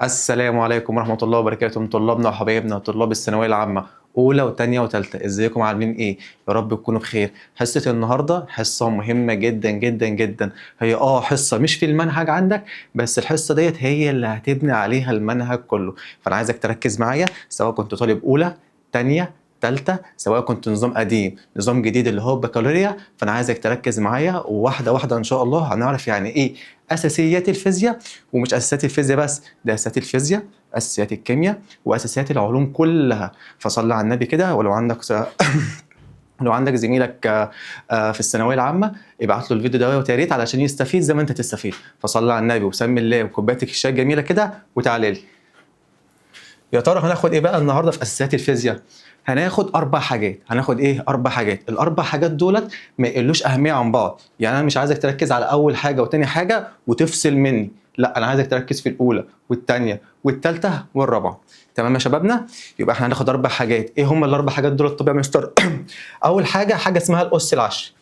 السلام عليكم ورحمة الله وبركاته من طلابنا وحبايبنا طلاب الثانوية العامة أولى وتانية وتالتة، إزيكم عاملين إيه؟ يا رب تكونوا بخير. حصة النهاردة حصة مهمة جدا جدا جدا، هي حصة مش في المنهج عندك، بس الحصة ديت هي اللي هتبني عليها المنهج كله، فأنا عايزك تركز معايا سواء كنت طالب أولى، تانية، تالتة، سواء كنت نظام قديم، نظام جديد اللي هو البكالوريا، فأنا عايزك تركز معايا وواحدة واحدة إن شاء الله هنعرف يعني إيه أساسيات الفيزياء، ومش أساسيات الفيزياء بس، ده أساسيات الفيزياء، أساسيات الكيمياء، وأساسيات العلوم كلها. فصلي على النبي كده، ولو عندك لو عندك زميلك في الثانويه العامه ابعت له الفيديو ده ويا ريت علشان يستفيد زي ما انت تستفيد. فصلي على النبي وسمي الله وكوبايتك الشاي الجميله كده وتعالى لي. يا ترى هناخد ايه بقى النهارده في اساسيات الفيزياء؟ هناخد اربع حاجات. هناخد ايه؟ اربع حاجات. الاربع حاجات دولت ما يقلوش اهميه عن بعض، يعني انا مش عايزك تركز على اول حاجه وتاني حاجه وتفصل مني، لا انا عايزك تركز في الاولى والثانيه والثالثه والرابعه. تمام يا شبابنا؟ يبقى احنا هناخد اربع حاجات. ايه هم الاربع حاجات دولت؟ طب يا مستر اول حاجه اسمها الاس العشري.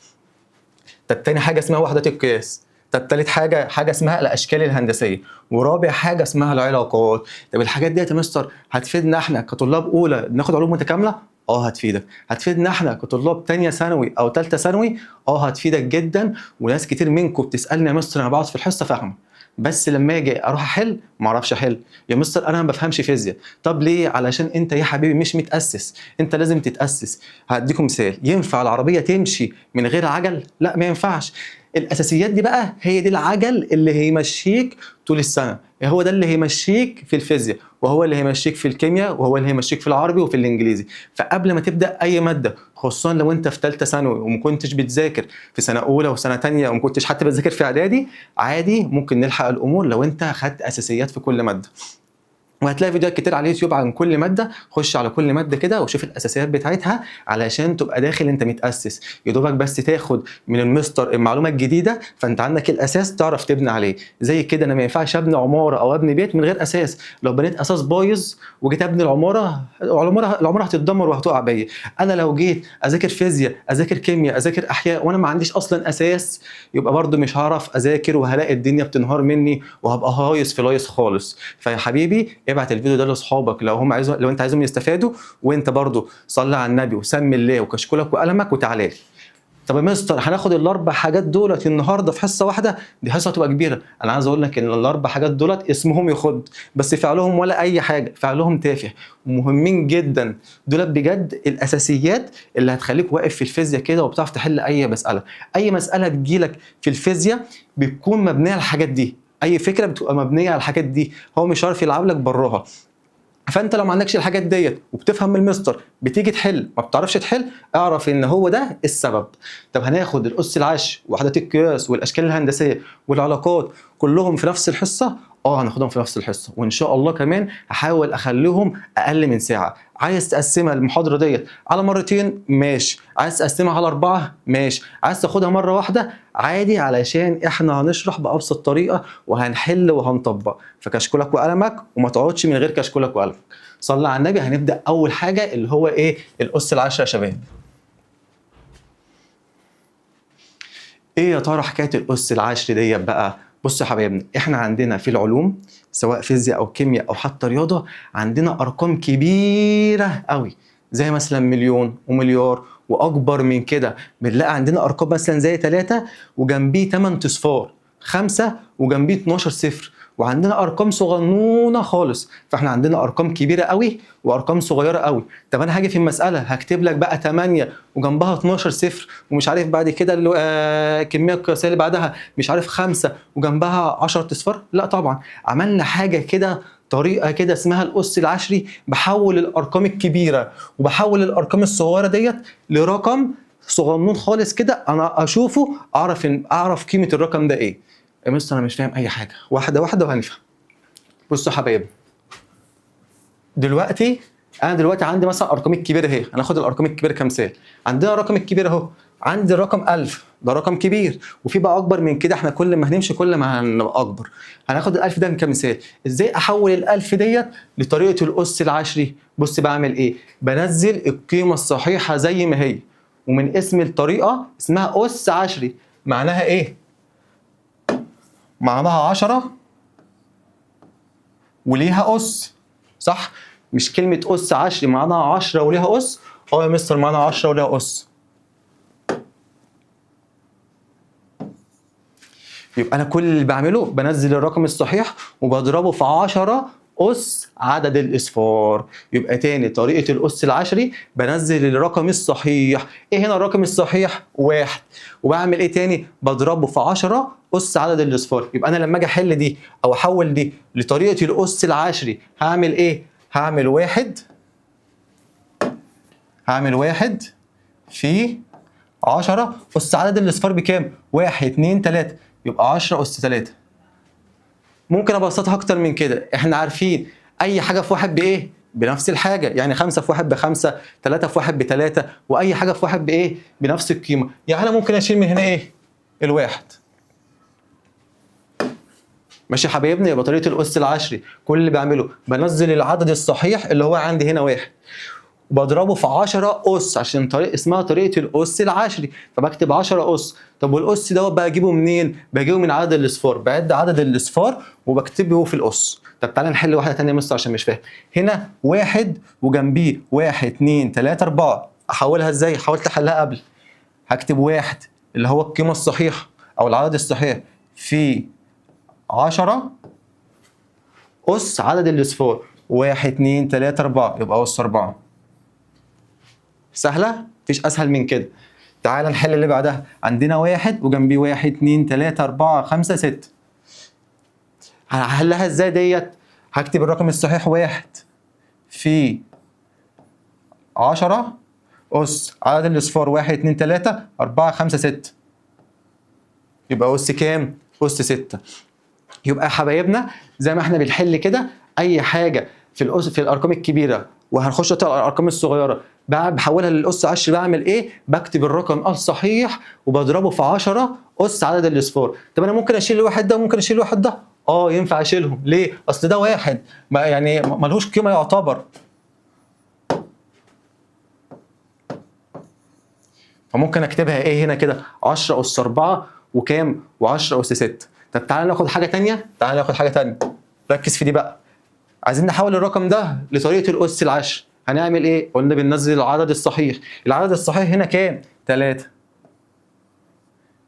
طب تاني حاجه اسمها وحدات القياس. طب تالت حاجه اسمها الاشكال الهندسيه. ورابع حاجه اسمها العلاقات. طب الحاجات ديت يا مستر هتفيدنا احنا كطلاب اولى ناخد علوم متكامله؟ هتفيدك. هتفيدنا احنا كطلاب تانية ثانوي او تالتة ثانوي؟ هتفيدك جدا. وناس كتير منكم بتسالني يا مستر انا بقعد في الحصه فاهمه، بس لما اجي اروح احل ما اعرفش احل. يا مستر انا ما بفهمش فيزياء. طب ليه؟ علشان انت يا حبيبي مش متاسس، انت لازم تتاسس. هديكم مثال، ينفع العربيه تمشي من غير عجل؟ لا ما ينفعش. الاساسيات دي بقى هي دي العجل اللي هيمشيك طول السنه، هو ده اللي هيمشيك في الفيزياء، وهو اللي هيمشيك في الكيمياء، وهو اللي هيمشيك في العربي وفي الانجليزي. فقبل ما تبدا اي ماده، خصوصا لو انت في ثالثه ثانوي وما كنتش بتذاكر في سنه اولى وسنه ثانيه وما كنتش حتى بتذاكر في اعدادي، عادي ممكن نلحق الامور لو انت خدت اساسيات في كل ماده. وهتلاقي فيديوهات كتير على اليوتيوب عن كل ماده، خش على كل ماده كده وشوف الاساسيات بتاعتها علشان تبقى داخل انت متاسس، يا دوبك بس تاخد من المستر المعلومه الجديده فانت عندك الاساس تعرف تبني عليه. زي كده انا ما ينفعش ابني عماره او ابني بيت من غير اساس، لو بنيت اساس بايظ وجيت ابني العماره هتتدمر وهتقع بيا. انا لو جيت اذاكر فيزياء اذاكر كيمياء اذاكر احياء وانا ما عنديش اصلا اساس، يبقى برضو مش هعرف اذاكر وهلاقي الدنيا بتنهار مني وهبقى هايص في لايص خالص. فيا حبيبي ابعت الفيديو ده لاصحابك لو انت عايزهم يستفادوا، وانت برضو صلي على النبي وسمي الله وكشكولك وقلمك وتعالى لي. طب يا مستر هناخد الاربع حاجات دولت النهارده في حصه واحده؟ دي حصه هتبقى كبيره. انا عايز اقول لك ان الاربع حاجات دولت اسمهم يخض، بس فعلهم ولا اي حاجه، فعلهم تافه ومهمين جدا. دولت بجد الاساسيات اللي هتخليك واقف في الفيزياء كده وبتعرف تحل اي مساله. اي مساله تجيلك في الفيزياء بتكون مبنيه على الحاجات دي، اي فكره بتبقى مبنيه على الحاجات دي، هو مش عارف يلعب لك براها. فانت لو ما عندكش الحاجات ديت وبتفهم من المستر بتيجي تحل ما بتعرفش تحل، اعرف ان هو ده السبب. طب هناخد الاس العشري وحدات القياس والاشكال الهندسيه والعلاقات كلهم في نفس الحصه؟ هناخدهم في نفس الحصه، وان شاء الله كمان هحاول اخليهم اقل من ساعه. عايز تقسمها المحاضره ديت على مرتين؟ ماشي. عايز تقسمها على 4؟ ماشي. عايز تاخدها مره واحده؟ عادي، علشان احنا هنشرح بابسط طريقه وهنحل وهنطبق. فكشكولك وقلمك وما تقعدش من غير كشكولك وقلمك. صلى على النبي. هنبدا اول حاجه اللي هو ايه؟ الاس العشري يا شباب. ايه يا ترى حكايه الاس العشري ديت بقى؟ بصوا يا حبايبنا، احنا عندنا في العلوم سواء فيزياء او كيمياء او حتى رياضه عندنا ارقام كبيره قوي، زي مثلا مليون ومليار واكبر من كده. بنلاقي عندنا ارقام مثلا زي 3 وجنبيه 8 اصفار، 5 وجنبيه 12 صفر، وعندنا ارقام صغنونه خالص. فاحنا عندنا ارقام كبيره قوي وارقام صغيره قوي. طب انا هاجي في المساله هكتب لك بقى 8 وجنبها 12 صفر، ومش عارف بعد كده الكميه القياسيه اللي بعدها مش عارف 5 وجنبها 10 اصفار؟ لا طبعا. عملنا حاجه كده، طريقه كده اسمها الاس العشري، بحول الارقام الكبيره وبحول الارقام الصغيره ديت لرقم صغنون خالص كده انا اشوفه اعرف قيمه الرقم ده ايه. يا مستر انا مش فاهم اي حاجه، واحده واحده وهنفهم. بصوا يا حبايبي، انا دلوقتي عندي مثلا ارقام الكبيره اهي، هناخد الارقام الكبيره كمثال. عندنا الرقم الكبير اهو، عندي الرقم 1000 ده رقم كبير، وفي بقى اكبر من كده، احنا كل ما هنمشي كل ما هنبقى اكبر. هناخد ال1000 ده كمثال. ازاي احول ال1000 ديت لطريقه الاس العشري؟ بص بعمل ايه؟ بنزل القيمه الصحيحه زي ما هي، ومن اسم الطريقه اسمها اس عشري. معناها ايه؟ معناها 10 وليها أس، صح؟ مش كلمة أس عشري معناها 10 وليها أس؟ يا مستر معناها 10 وليها أس. يبقى أنا كل اللي بعمله بنزل الرقم الصحيح وبضربه في 10 أس عدد الأصفار. يبقى تاني طريقة الأس العشري بنزل الرقم الصحيح. إيه هنا الرقم الصحيح؟ 1. وبعمل إيه تاني؟ بضربه في 10 أس عدد الأصفار. يبقى أنا لما أجي أحل دي أو أحول دي لطريقة الأس العشري هعمل إيه؟ هعمل 1 في 10 أس عدد الأصفار بكام؟ 1 2 3 يبقى 10 أس 3. ممكن ابسطها اكتر من كده، احنا عارفين اي حاجه في واحد بايه؟ بنفس الحاجه، يعني 5 في 1 ب5، 3 في 1 ب3، واي حاجه في 1 بايه؟ بنفس القيمه. يعني انا ممكن اشيل من هنا ايه؟ الواحد. ماشي يا حبايبنا؟ يبقى طريقه الاس العشري كل اللي بعمله بنزل العدد الصحيح اللي هو عندي هنا 1 وبضربه في 10 أس عشان اسمها طريقة الأس العشري، فبكتب 10 أس. طب والأس دوت بقى أجيبه منين؟ بجيبه من عدد الأصفار، بعد عدد الأصفار وبكتبه في الأس. طب تعالى نحل واحدة تانية يا مستر عشان مش فاهم. هنا 1 وجنبيه 1 2 3 4، أحولها إزاي؟ حاولت أحلها قبل. هكتب 1 اللي هو القيمة الصحيحة أو العدد الصحيح في 10 أس عدد الأصفار، 1 2 3 4 يبقى أس 4. سهلة؟ مفيش أسهل من كده. تعال نحل اللي بعدها. عندنا 1 وجنبيه 1 2 3 4 5 6. هحلها ازاي ديت؟ هكتب الرقم الصحيح 1 في 10 أس عدد الأصفار 1 2 3 4 5 6 يبقى أس كام؟ أس 6. يبقى يا حبايبنا زي ما احنا بنحل كده أي حاجة في الأرقام الكبيرة وهنخش على الأرقام الصغيرة بحولها للأس 10. بعمل إيه؟ بكتب الرقم الصحيح وبضربه في 10 أس عدد الأصفار. طب أنا ممكن أشيل الواحد ده وممكن أشيل الواحد ده؟ ينفع أشيلهم. ليه؟ أصل ده واحد يعني ملهوش قيمة يعتبر. فممكن أكتبها إيه هنا كده؟ 10 أس 4 وكام؟ و10 أس 6. طب تعالى ناخد حاجة تانية. ركز في دي بقى. عايزين نحول الرقم ده لطريقة الأس العشر. هنعمل ايه؟ قلنا بننزل العدد الصحيح. العدد الصحيح هنا كام؟ 3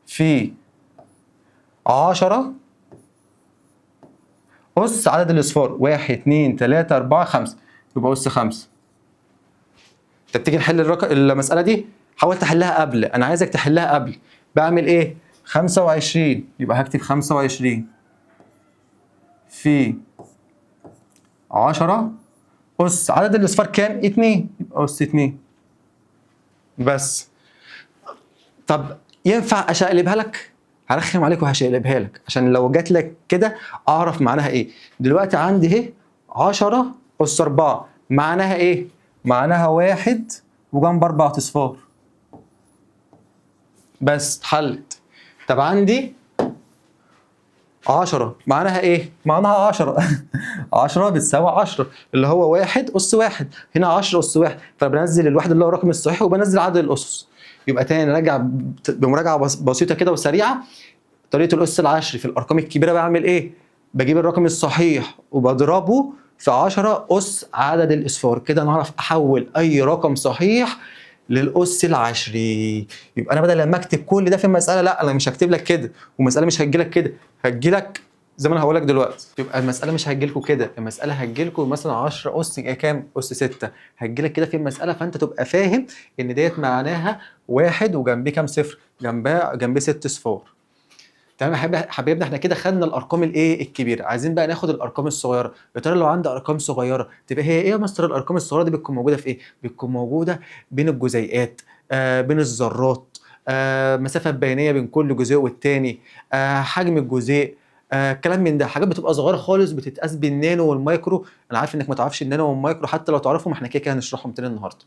في 10 أس عدد الأصفار 1 2 3 4 5 يبقى أس 5. طب تيجي نحل المسألة دي. حاول تحلها قبل، أنا عايزك تحلها قبل. بعمل إيه؟ 25 يبقى هكتب 25 في 10 أس عدد الأصفار كام؟ 2 يبقى أس 2 بس. طب ينفع أشقلبها لك؟ هرخم عليك وهشقلبها لك عشان لو جات لك كده أعرف معناها إيه. دلوقتي عندي اهي 10 أس 4 معناها إيه؟ معناها 1 وجنب 4 أصفار بس اتحلت. طب عندي 10 معناها ايه؟ معناها 10 10 بتساوي 10 اللي هو 1 أس 1. هنا 10 أس 1 فبنزل الواحد اللي هو الرقم الصحيح وبنزل عدد الأسس. يبقى تاني نراجع بمراجعة بسيطة كده وسريعة. طريقة الأس العشري في الأرقام الكبيرة بعمل ايه؟ بجيب الرقم الصحيح وبضربه في 10 أس عدد الأصفار. كده نعرف أحول أي رقم صحيح للأس العشري. يبقى أنا بدل لما أكتب كل ده في المسألة، لا أنا مش هكتب لك كده، والمسألة مش هتجيلك كده، هتجيلك زي ما أنا هقول لك دلوقتي. يبقى المسألة مش هتجيلكوا كده، المسألة هتجيلكوا مثلا 10 أس كام؟ أس 6 هتجيلك كده في المسألة. فأنت تبقى فاهم إن ديت معناها 1 وجنبيه كام صفر؟ جنبيه 6 صفار. تمام يا حبايبنا؟ احنا كده خدنا الارقام الايه الكبيره. عايزين بقى ناخد الارقام الصغيره. يا ترى لو عندي ارقام صغيره تبقى هي ايه يا مستر؟ الارقام الصغيره دي بتكون موجوده في ايه؟ بتكون موجوده بين الجزيئات، بين الذرات، مسافه بينيه بين كل جزيء والتاني، حجم الجزيء، كلام من ده. حاجات بتبقى صغيره خالص بتتقاس بالنانو والمايكرو. انا عارف انك ما تعرفش النانو والمايكرو، حتى لو تعرفهم احنا كده هنشرحهم تاني النهارده.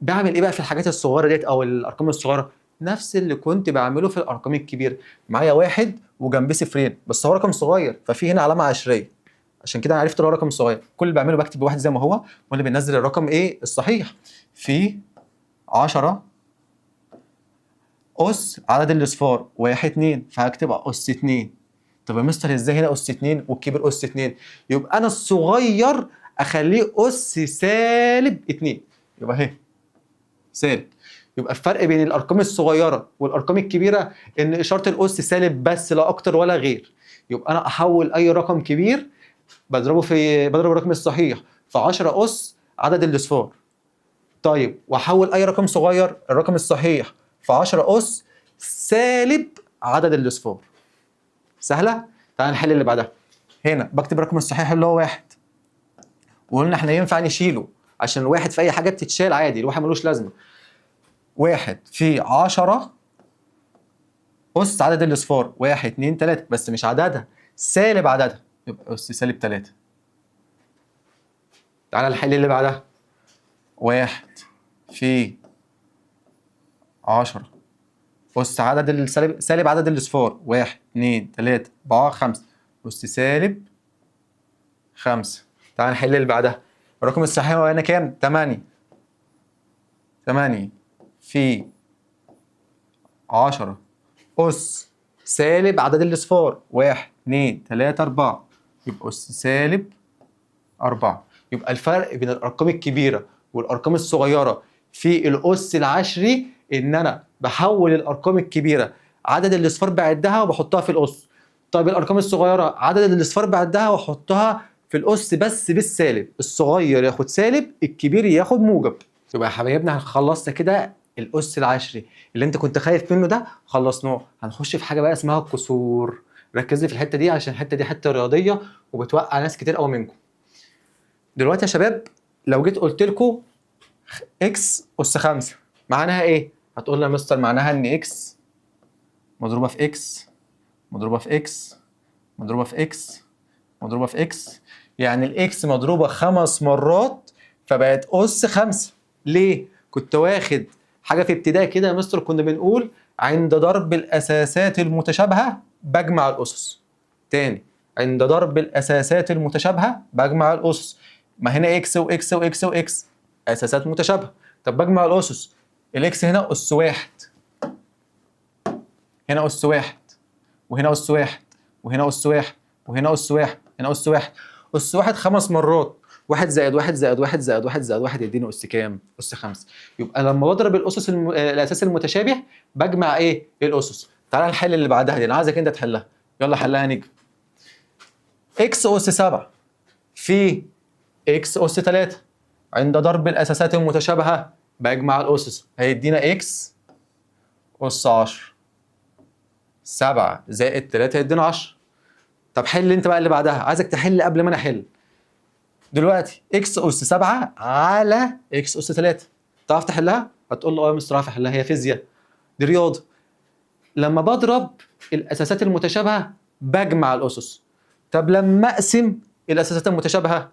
بعمل ايه بقى في الحاجات الصغيره ديت او الارقام الصغيره؟ نفس اللي كنت بعمله في الارقام الكبيره. معايا 1 وجنبيه صفرين بس هو رقم صغير ففي هنا علامه عشريه، عشان كده انا عرفت ان هو رقم صغير. كل اللي بعمله بكتب واحد زي ما هو، واللي بنزل الرقم ايه الصحيح في 10 أس عدد الأصفار 1 2 فهكتب أس 2. طب يا مستر ازاي هنا اس 2 والكبير اس 2؟ يبقى انا الصغير اخليه اس سالب 2، يبقى اهي سالب. يبقى الفرق بين الارقام الصغيره والارقام الكبيره ان اشاره الاس سالب بس، لا اكتر ولا غير. يبقى انا احول اي رقم كبير بضرب الرقم الصحيح في 10 اس عدد الاصفار. طيب واحول اي رقم صغير الرقم الصحيح في 10 اس سالب عدد الاصفار. سهله. تعال نحل اللي بعدها. هنا بكتب الرقم الصحيح اللي هو 1، وقلنا احنا ينفع نشيله عشان الواحد في اي حاجه بتتشال عادي، الواحد ملوش لازمه. 1 في 10 أس عدد الأصفار 1 2 3، بس مش عددها، سالب عددها، يبقى أس سالب 3. تعالى نحل اللي بعدها. 1 في 10 أس عدد سالب عدد الأصفار 1 2 3 4 5 أس سالب 5. تعالى نحل اللي بعدها. الرقم الصحيح هو هنا كام؟ 8. 8 في 10 أس سالب عدد الأصفار 1 2 3 4، يبقى أس سالب 4. يبقى الفرق بين الأرقام الكبيرة والأرقام الصغيرة في الأس العشري إن أنا بحول الأرقام الكبيرة عدد الأصفار بعدها وبحطها في الأس. طيب الأرقام الصغيرة عدد الأصفار بعدها وأحطها في الأس بس بالسالب، الصغير ياخد سالب الكبير ياخد موجب. يبقى يا حبايبنا خلصنا كده الأس العشري اللي أنت كنت خايف منه ده، خلصناه. هنخش في حاجة بقى اسمها الكسور. ركز لي في الحتة دي عشان الحتة دي حتة رياضية وبتوقع ناس كتير قوي منكم. دلوقتي يا شباب لو جيت قلت لكم اكس اس 5 معناها ايه؟ هتقول لي يا مستر معناها ان اكس مضروبه في اكس مضروبه في اكس مضروبه في اكس مضروبه في اكس، يعني الاكس مضروبه 5 مرات فبقت اس 5. ليه؟ كنت واخد حاجه في ابتدائي كده يا مستر، كنا بنقول عند ضرب الاساسات المتشابهه بجمع الاسس. تاني، عند ضرب الاساسات المتشابهه بجمع الاسس. ما هنا اكس واكس واكس واكس اساسات متشابهه. طب بجمع الاسس، الاكس هنا اس 1، هنا اس 1، وهنا اس 1، وهنا اس 1، وهنا اس 1، هنا اس 1. اس 1 5 مرات، 1 زائد 1 زائد 1 زائد 1 زائد 1 يديني اس كام؟ اس 5. يبقى لما بضرب الاسس الاساس المتشابه بجمع ايه؟ الاسس. تعال نحل اللي بعدها دي، انا عايزك انت تحلها. يلا حلها يا نجم. اكس اس 7 في اكس اس 3 عند ضرب الاساسات المتشابهه بجمع الاسس، هيدينا اكس اس 10. 7 زائد 3 يدينا 10. طب حل انت بقى اللي بعدها، عايزك تحل قبل ما انا احل. دلوقتي اكس اس 7 على اكس اس 3، تعرف تحلها؟ هتقول له اه يا مستر عارف احلها، هي فيزياء دي رياضه. لما بضرب الاساسات المتشابهه بجمع الاسس. طب لما اقسم الاساسات المتشابهه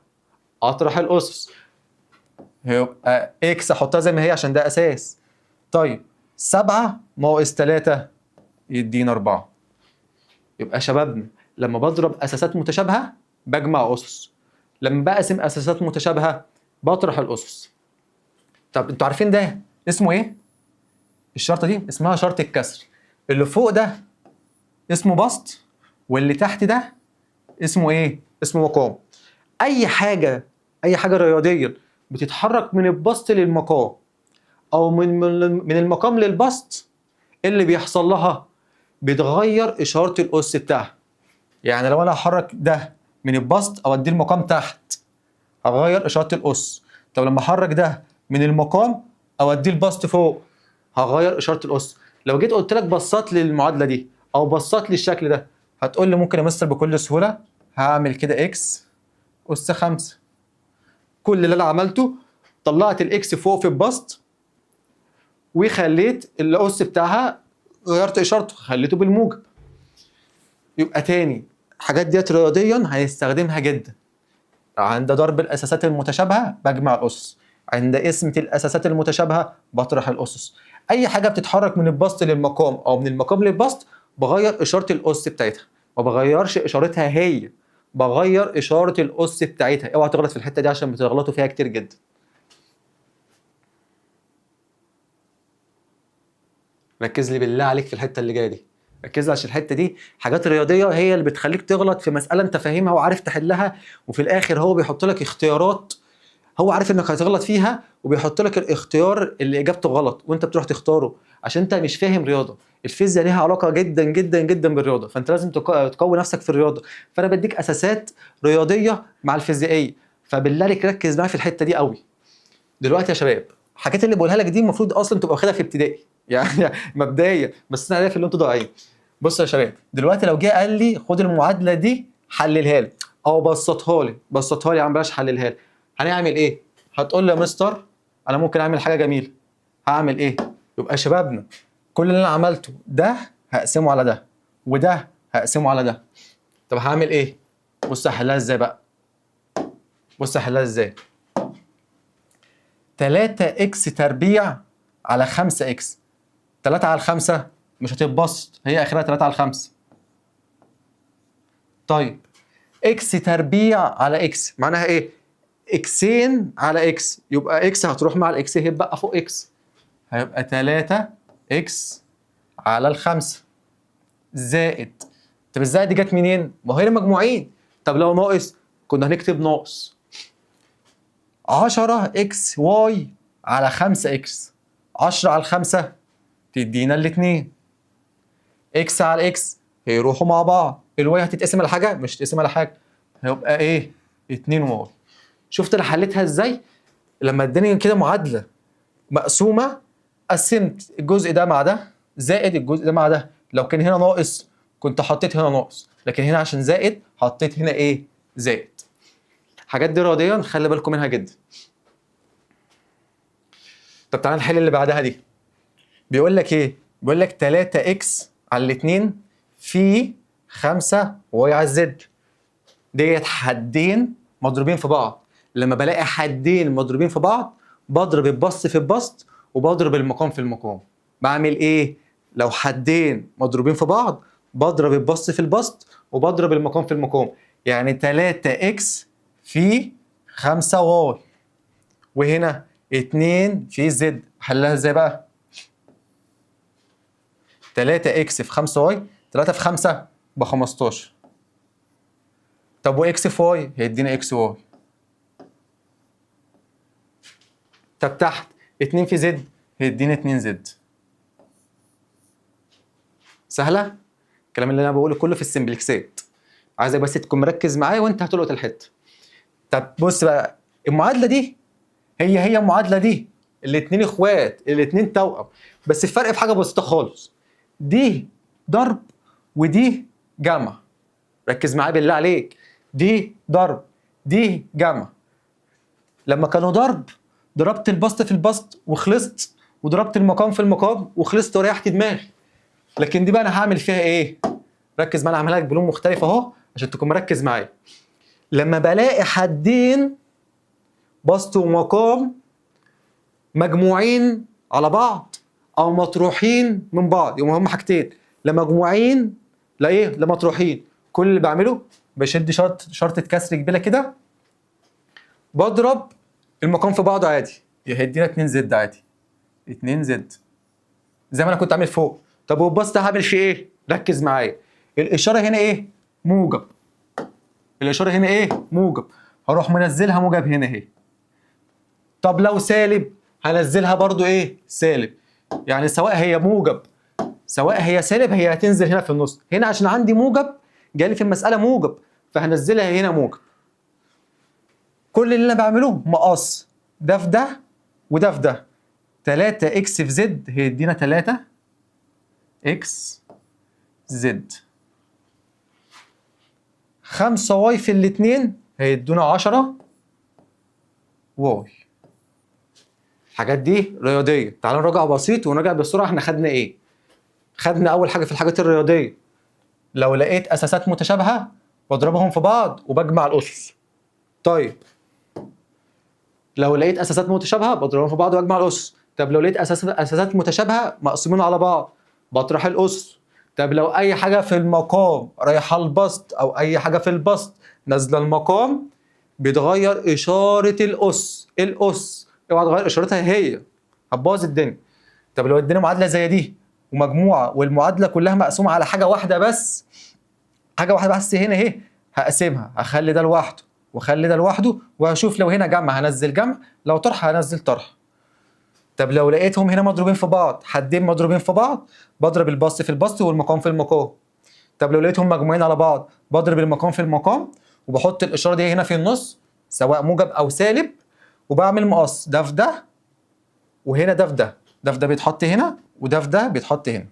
اطرح الاسس، يبقى اكس احطها زي ما هي عشان ده اساس. طيب 7 ناقص 3 يدينا 4. يبقى شبابنا لما بضرب اساسات متشابهه بجمع اسس، لما بقسم اساسات متشابهه بطرح الاسس. طب انتوا عارفين ده اسمه ايه؟ الشرطه دي اسمها شرط الكسر. اللي فوق ده اسمه بسط، واللي تحت ده اسمه ايه؟ اسمه مقام. اي حاجه رياضيا بتتحرك من البسط للمقام او من المقام للبسط، اللي بيحصل لها بتغير اشاره الاس بتاعها. يعني لو انا هحرك ده من البسط او اديه المقام تحت هغير اشاره الاس. طب لما احرك ده من المقام او اديه البسط فوق هغير اشاره الاس. لو جيت قلت لك بسط لي المعادله دي او بسط لي الشكل ده، هتقول لي ممكن امثل بكل سهوله. هعمل كده اكس اس 5. كل اللي انا عملته طلعت الاكس فوق في البسط وخليت الاس بتاعها غيرت اشارته خليته بالموجب. يبقى تاني الحاجات ديت رياضيا هنستخدمها جدا. عند ضرب الاساسات المتشابهه بجمع الاسس، عند قسمه الاساسات المتشابهه بطرح الاسس. اي حاجه بتتحرك من البسط للمقام او من المقام للبسط بغير اشاره الاس بتاعتها، ما بغيرش اشارتها هي، بغير اشاره الاس بتاعتها. اوعى تغلط في الحته دي عشان بتغلطوا فيها كتير جدا. ركز لي بالله عليك في الحته اللي جايه دي. ركز عشان الحته دي حاجات رياضيه هي اللي بتخليك تغلط في مساله انت فاهمها وعارف تحلها، وفي الاخر هو بيحط لك اختيارات هو عارف انك هتغلط فيها، وبيحط لك الاختيار اللي اجابته غلط وانت بتروح تختاره عشان انت مش فاهم رياضه. الفيزياء ليها علاقه جدا جدا جدا بالرياضه، فانت لازم تقوي نفسك في الرياضه. فانا بديك اساسات رياضيه مع الفيزيائيه، فبالله عليك ركز معايا في الحته دي قوي. دلوقتي يا شباب الحاجات اللي بقولها لك دي المفروض اصلا تبقى واخدها في ابتدائي يعني مبدئيا، بس انا عارف ان انتوا ضايعين. بص يا شباب دلوقتي لو جه قال لي خد المعادله دي حللها لي او بسطها لي يا عم، بلاش حللها لي، هنعمل ايه؟ هتقول لي يا مستر انا ممكن اعمل حاجه جميله. هعمل ايه؟ يبقى يا شبابنا كل اللي انا عملته ده هقسمه على ده، وده هقسمه على ده. طب هعمل ايه؟ بص هحلها ازاي بقى. بص هحلها ازاي. 3x تربيع على 5x. 3 على 5 مش هتتبسط، هي اخرها 3 على 5. طيب x تربيع على x معناها ايه؟ اكسين على اكس، يبقى اكس هتروح مع الاكس هيتبقى فوق اكس، هيبقى 3 اكس على الخمسة زائد. طب الزائد دي جت منين؟ ما هي مجموعين. طب لو ناقص كنا هنكتب ناقص 10 اكس واي على 5 اكس. 10 على 5 تدينا الاتنين، اكس على اكس هيروحوا مع بعض، الواي هتتقسم على حاجه؟ مش هتتقسم على حاجه، هيبقى ايه؟ 2 واي. شفت انا حليتها ازاي؟ لما اداني كده معادله مقسومه قسمت الجزء ده مع ده زائد الجزء ده مع ده. لو كان هنا ناقص كنت حطيت هنا ناقص، لكن هنا عشان زائد حطيت هنا ايه؟ زائد. الحاجات دي رياضيا خلي بالكم منها جدا. طب تعالى نحل اللي بعدها دي. بيقول لك ايه؟ بيقول لك 3 اكس على الاثنين في 5 واي على الزد. ديت حدين مضروبين في بعض. لما بلاقي حدين مضروبين في بعض بضرب البسط في البسط وبضرب المقام في المقام. بعمل ايه؟ لو حدين مضروبين في بعض بضرب البسط في البسط وبضرب المقام في المقام. يعني 3 اكس في 5 واي، وهنا 2 في زد. حلها ازاي بقى؟ 3 اكس في 5 واي، 3 في 5 ب 15. طب واكس في واي هيدينا اكس واي. طب تحت 2 في زد هيدينا 2 زد. سهله؟ الكلام اللي انا بقوله كله في السمبلكسات، عايزك بس تكون مركز معايا وانت هتلقط الحته. طب بص بقى، المعادله دي هي المعادله دي، الاثنين اخوات، الاثنين توأم، بس الفرق في حاجه بسيطه خالص. دي ضرب ودي جمع. ركز معايا بالله عليك، دي ضرب دي جمع. لما كانوا ضرب ضربت البسط في البسط وخلصت، وضربت المقام في المقام وخلصت وريحت دماغي. لكن دي بقى انا هعمل فيها ايه؟ ركز معايا، انا هعملها لك بلون مختلف اهو عشان تكون مركز معايا. لما بلاقي حدين بسط ومقام مجموعين على بعض او مطروحين من بعض، يبقى هم حاجتين، لا مجموعين لا ايه؟ لا مطروحين. كل اللي بعمله بشد شرطة كسر كبيرة كده، بضرب المقام في بعضه عادي، هيدينا 2 زد عادي. 2 زد زي ما انا كنت عامل فوق. طب والبسط هعمل فيه ايه؟ ركز معايا، الاشاره هنا ايه؟ موجب. الاشاره هنا ايه؟ موجب. هروح منزلها موجب هنا اهي. طب لو سالب هنزلها برضو ايه؟ سالب. يعني سواء هي موجب سواء هي سالب هي هتنزل هنا في النص. هنا عشان عندي موجب جالي في المساله موجب فهنزلها هنا موجب. كل اللي انا بعمله مقص ده في ده وده في ده. 3 اكس في زد هيدينا 3 اكس زد. 5 واي في الاثنين هيدونا 10 واي. الحاجات دي رياضيه. تعالوا نراجع بسيط ونراجع بسرعه. احنا خدنا ايه؟ خدنا اول حاجه في الحاجات الرياضيه، لو لقيت اساسات متشابهه بضربهم في بعض وبجمع الاسس. طيب لو لقيت اساسات متشابهه بضربهم في بعض واجمع الاسس. طب لو لقيت اساسات متشابهه مقسومين على بعض بطرح الاسس. طب لو اي حاجه في المقام رايحه البسط او اي حاجه في البسط نازله المقام بتغير اشاره الاس. اوعى تغير اشارتها، هي هتبوظ الدنيا. طب لو ادينا معادله زي دي ومجموعه والمعادله كلها مقسومه على حاجه واحده بس، حاجه واحده بس هنا اهي، هقسمها، هخلي ده لوحده واخلي ده لوحده، وهشوف لو هنا جمع هنزل جمع، لو طرح هنزل طرح. طب لو لقيتهم هنا مضروبين في بعض، حدين مضروبين في بعض، بضرب البسط في البسط والمقام في المقام. طب لو لقيتهم مجموعين على بعض، بضرب المقام في المقام وبحط الاشاره دي هنا في النص سواء موجب او سالب، وبعمل مقص ده في ده، وهنا ده في ده، ده في ده بيتحط هنا وده في ده بيتحط هنا.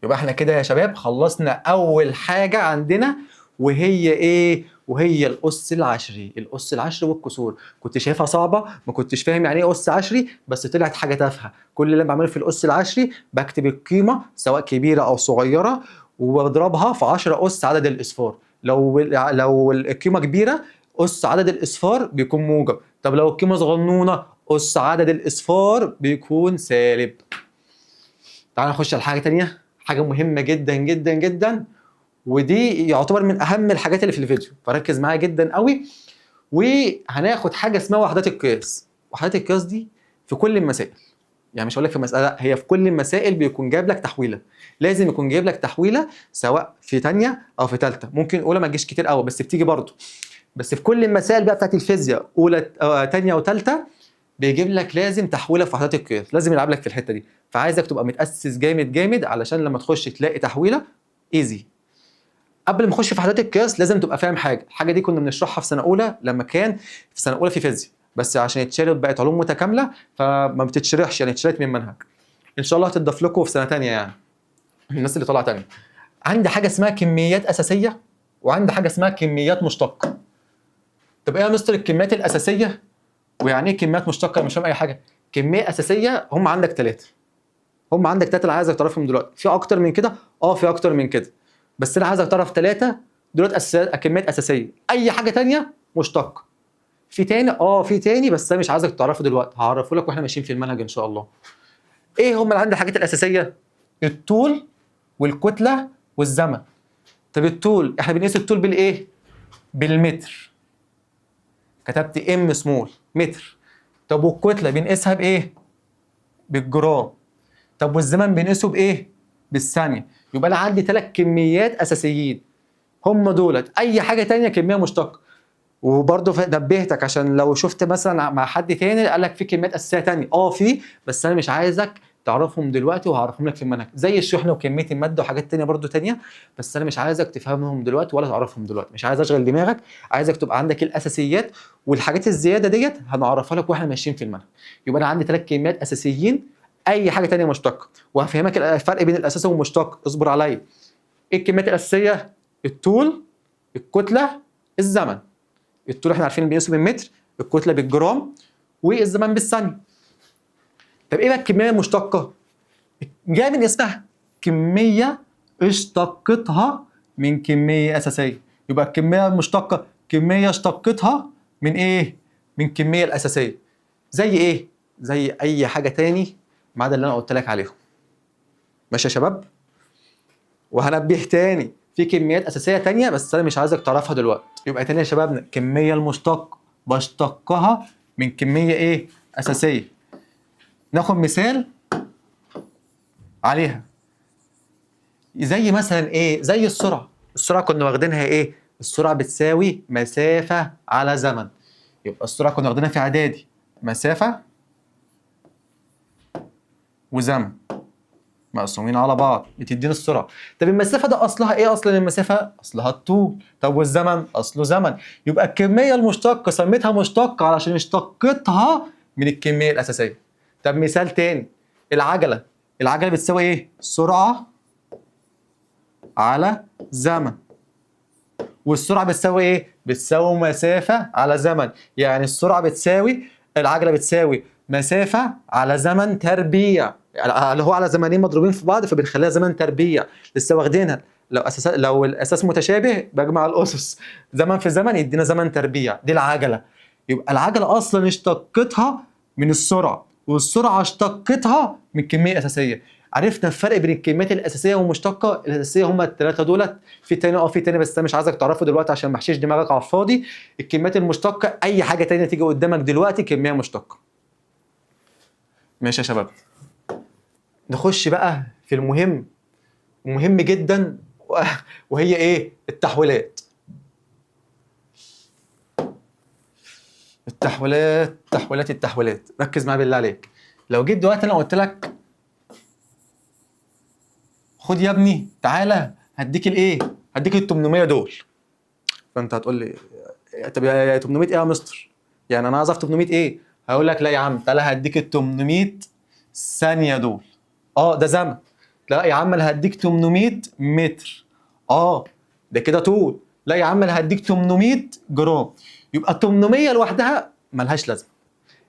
يبقى احنا كده يا شباب خلصنا اول حاجه عندنا، وهي ايه؟ وهي الأس العشري. الأس العشري والكسور، كنت شايفها صعبة، ما كنتش فاهم يعني ايه أس عشري، بس طلعت حاجة تافهة. كل اللي انا بعمله في الأس العشري بكتب القيمة سواء كبيرة أو صغيرة وبضربها في 10 أس عدد الأصفار. لو القيمة كبيرة أس عدد الأصفار بيكون موجب، طب لو القيمة صغنونة أس عدد الأصفار بيكون سالب. تعال نخش على حاجة تانية، حاجة مهمة جدا جدا جدا، ودي يعتبر من اهم الحاجات اللي في الفيديو، فركز معايا جدا قوي. وهناخد حاجه اسمها وحدات القياس. وحدات القياس دي في كل المسائل، يعني مش هقول لك في مساله، لا، هي في كل المسائل بيكون جايب لك تحويله، لازم يكون جايب لك تحويله سواء في ثانيه او في ثالثه، ممكن اولى ما تجيش كتير قوي بس بتيجي برضه. بس في كل المسائل بقى بتاعت الفيزياء اولى ثانيه وثالثه بيجيب لك لازم تحويله في وحدات القياس، لازم يلعب لك في الحته دي، فعايزك تبقى متاسس جامد جامد علشان لما تخش تلاقي تحويله ايزي. قبل ما نخش في وحدات القياس لازم تبقى فاهم حاجه، الحاجه دي كنا بنشرحها في سنه اولى لما كان في سنه اولى في فيزياء، بس عشان يتشرح بقت علوم متكامله فما بتتشرحش، يعني اتشالت من المنهج. ان شاء الله هتضاف لكم في سنه ثانيه، يعني الناس اللي طالعه ثانيه. عندي حاجه اسمها كميات اساسيه، وعندي حاجه اسمها كميات مشتقه. طب ايه يا مستر الكميات الاساسيه؟ ويعني ايه كميات مشتقه؟ مش فاهم اي حاجه. كميه اساسيه هم عندك ثلاثه، هم عندك ثلاثه، اللي عايزك تعرفهم دلوقتي. في اكتر من كده؟ في اكتر من كده، بس انا عايزك تعرف ثلاثه دولت كميات اساسيه. اي حاجه تانية مشتقه. في تاني؟ في تاني بس انا مش عايزك تعرفه دلوقتي، هعرفه لك واحنا ماشيين في المنهج ان شاء الله. ايه هم اللي عندي الحاجات الاساسيه؟ الطول والكتله والزمن. طب الطول احنا بنقيس الطول بالايه؟ بالمتر، كتبت ام سمول متر. طب والكتله بنقيسها بايه؟ بالجرام. طب والزمن بنقيسه بايه؟ بالثانيه. يبقى انا عندي ثلاث كميات اساسيين، هم دولت. اي حاجه تانية كميه مشتقه. وبرضه نبهتك عشان لو شفت مثلا مع حد تاني قال لك في كميات اساسيه تانية، في، بس انا مش عايزك تعرفهم دلوقتي وهعرفهم لك في المنهج، زي الشحنه وكميه الماده وحاجات تانية برضه تانية، بس انا مش عايزك تفهمهم دلوقتي ولا تعرفهم دلوقتي، مش عايز اشغل دماغك، عايزك تبقى عندك الاساسيات، والحاجات الزياده ديت هنعرفها لك واحنا ماشيين في المنهج. يبقى انا عندي ثلاث كميات اساسيين، اي حاجه تانية مشتقه، وهفهمك الفرق بين الاساسي والمشتق، اصبر عليا. ايه الكميات الاساسيه؟ الطول، الكتله، الزمن. الطول احنا عارفين بنقيسه بالمتر، الكتله بالجرام، والزمان بالثانيه. طب ايه بقى الكميه المشتقه؟ جايه من اسمها كميه اشتقتها من كميه اساسيه. يبقى الكميه المشتقه كميه اشتقتها من ايه؟ من الكميه الاساسيه. زي ايه؟ زي اي حاجه تاني ما عدا اللي انا قلت لك عليهم. ماشي يا شباب؟ وهنبه تاني، في كميات اساسيه تانية بس انا مش عايزك تعرفها دلوقتي. يبقى تاني يا شبابنا، الكميه المشتقه بشتقها من كميه ايه؟ اساسيه. ناخد مثال عليها، زي مثلا ايه؟ زي السرعه. السرعه كنا واخدينها ايه؟ السرعه بتساوي مسافه على زمن. يبقى السرعه كنا واخدينها في اعدادي مسافه وزمن مقسومين على بعض بتدينا السرعه. طب المسافه ده اصلها ايه؟ اصلا المسافه اصلها الطول. طب والزمن اصله زمن. يبقى الكميه المشتقه سميتها مشتقه علشان اشتقتها من الكميه الاساسيه. طب مثال تاني، العجله. العجله بتساوي ايه؟ سرعه على زمن. والسرعه بتساوي ايه؟ بتساوي مسافه على زمن. يعني السرعه بتساوي، العجله بتساوي مسافه على زمن تربيع، اللي هو على زمنين مضروبين في بعض فبنخليها زمن تربيع. لسه واخدينها، لو الاساس متشابه بجمع الاسس، زمن في زمن يدينا زمن تربيع، دي العجله. يبقى العجله اصلا اشتقتها من السرعه، والسرعه اشتقتها من الكميه الاساسيه. عرفنا الفرق بين الكميات الاساسيه والمشتقه. الاساسيه هم الثلاثه دولت، في تاني في تاني بس انا مش عايزك تعرفه دلوقتي عشان ما احشيش دماغك على الفاضي. الكميات المشتقه اي حاجه تانية تيجي قدامك دلوقتي كميه مشتقه. ماشي يا شباب؟ نخش بقى في المهم، مهم جدا، وهي ايه؟ التحويلات. التحويلات. ركز معايا بالله عليك. لو جيت دلوقتي انا قلت لك خد يا ابني تعالى هديك الايه؟ هديك ال 800 دول. فانت هتقول لي طب يا 800 ايه يا مستر؟ يعني انا عايز اعرف 800 ايه؟ هقول لك لا يا عم تعالى هديك ال 800 ثانية دول. ده زمن. لا يا عم انا هديك 800 متر. ده كده طول. لا يا عم انا هديك 800 جرام. يبقى 800 لوحدها ملهاش لازمه.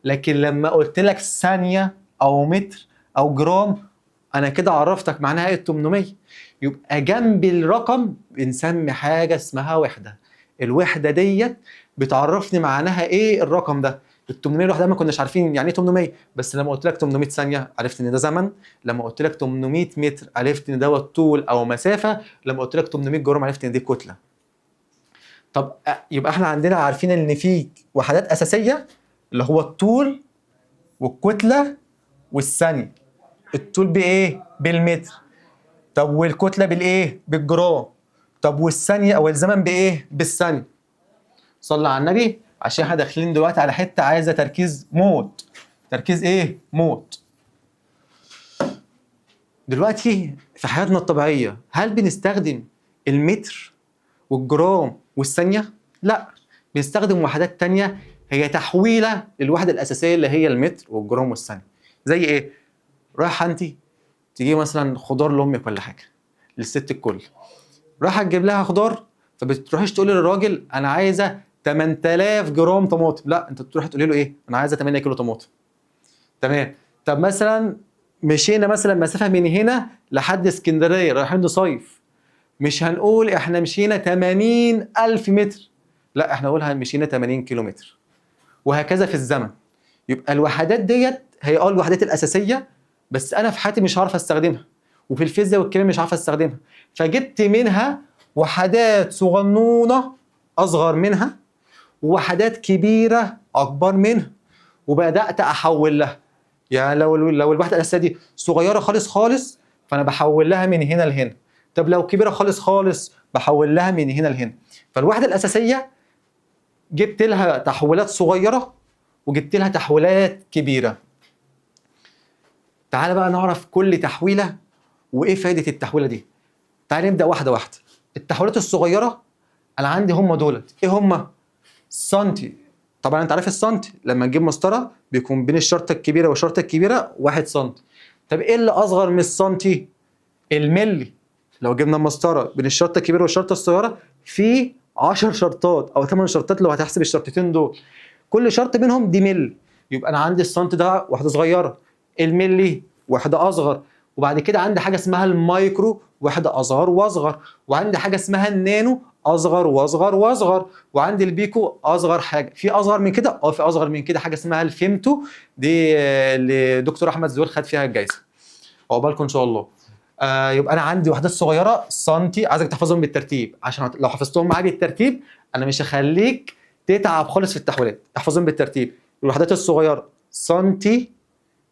لكن لما قلت لك ثانيه او متر او جرام، انا كده عرفتك معناها ايه ال 800. يبقى جنب الرقم بنسمي حاجه اسمها وحده. الوحده ديت بتعرفني معناها ايه الرقم ده. ال 800 لوحدها ما كناش عارفين يعني ايه 800، بس لما قلت لك 800 ثانيه عرفت ان ده زمن. لما قلت لك 800 متر عرفت ان دوت طول او مسافه. لما قلت لك 800 جرام عرفت ان دي كتله. طب يبقى احنا عندنا عارفين ان في وحدات اساسيه اللي هو الطول والكتله والثانيه. الطول بايه؟ بالمتر. طب والكتله بالايه؟ بالجرام. طب والثانيه او الزمن بايه؟ بالثانيه. صلى على النبي، عشان احنا داخلين دلوقتي على حته عايزه تركيز موت. تركيز ايه؟ موت. دلوقتي في حياتنا الطبيعيه هل بنستخدم المتر والجرام والثانيه؟ لا، بنستخدم وحدات تانية هي تحويله للوحده الاساسيه اللي هي المتر والجرام والثانيه. زي ايه؟ رايحه انت تجيبي مثلا خضار لامك ولا حاجه، للست الكل، رايحه تجيب لها خضار، فبتروحيش تقولي للراجل انا عايزه 8000 جرام طماطم. لا، انت تروحي تقولي له ايه؟ انا عايزه 8 كيلو طماطم. تمام. طب مثلا مشينا مثلا مسافه من هنا لحد اسكندريه رايحين نصيف، مش هنقول احنا مشينا 80,000 متر، لا احنا نقولها مشينا 80 كيلو متر. وهكذا في الزمن. يبقى الوحدات ديت هي الوحدات الاساسيه، بس انا في حياتي مش عارف استخدمها، وفي الفيزياء والكيمياء مش عارف استخدمها، فجبت منها وحدات صغنونه اصغر منها ووحدات كبيره اكبر منها، وبدات احول لها. يعني لو الوحده الاساسيه دي صغيره خالص خالص، فانا بحول لها من هنا لهنا. طب لو كبيره خالص خالص بحول لها من هنا لهنا. فالوحده الاساسيه جبت لها تحويلات صغيره وجبت لها تحويلات كبيره. تعال بقى نعرف كل تحويله وايه فائده التحويله دي. تعال نبدا واحده واحده. التحويلات الصغيره انا عندي هم دولت، ايه هم؟ سنتي. طبعا انت عارف السنتي لما نجيب مسطره بيكون بين الشرطه الكبيره والشرطه الكبيره 1 سنتي. طب ايه اللي اصغر من السنتي؟ الملي. لو جبنا مسطره بين الشرطه الكبيره والشرطه الصغيره في 10 شرطات او 8 شرطات لو هتحسب الشرطتين دول، كل شرط منهم دي ملي. يبقى انا عندي السنتي ده واحده صغيره، الملي واحده اصغر، وبعد كده عندي حاجه اسمها المايكرو واحده اصغر واصغر، وعندي حاجه اسمها النانو اصغر واصغر واصغر، وعندي البيكو اصغر حاجه. في اصغر من كده؟ في اصغر من كده حاجه اسمها الفيمتو، دي اللي دكتور احمد زويل خد فيها الجائزه، عقبالكم ان شاء الله. يبقى انا عندي وحدات صغيره سنتي، عايزك تحفظهم بالترتيب، عشان لو حفظتهم معايا بالترتيب انا مش هخليك تتعب خالص في التحويلات. احفظهم بالترتيب. الوحدات الصغيره سنتي،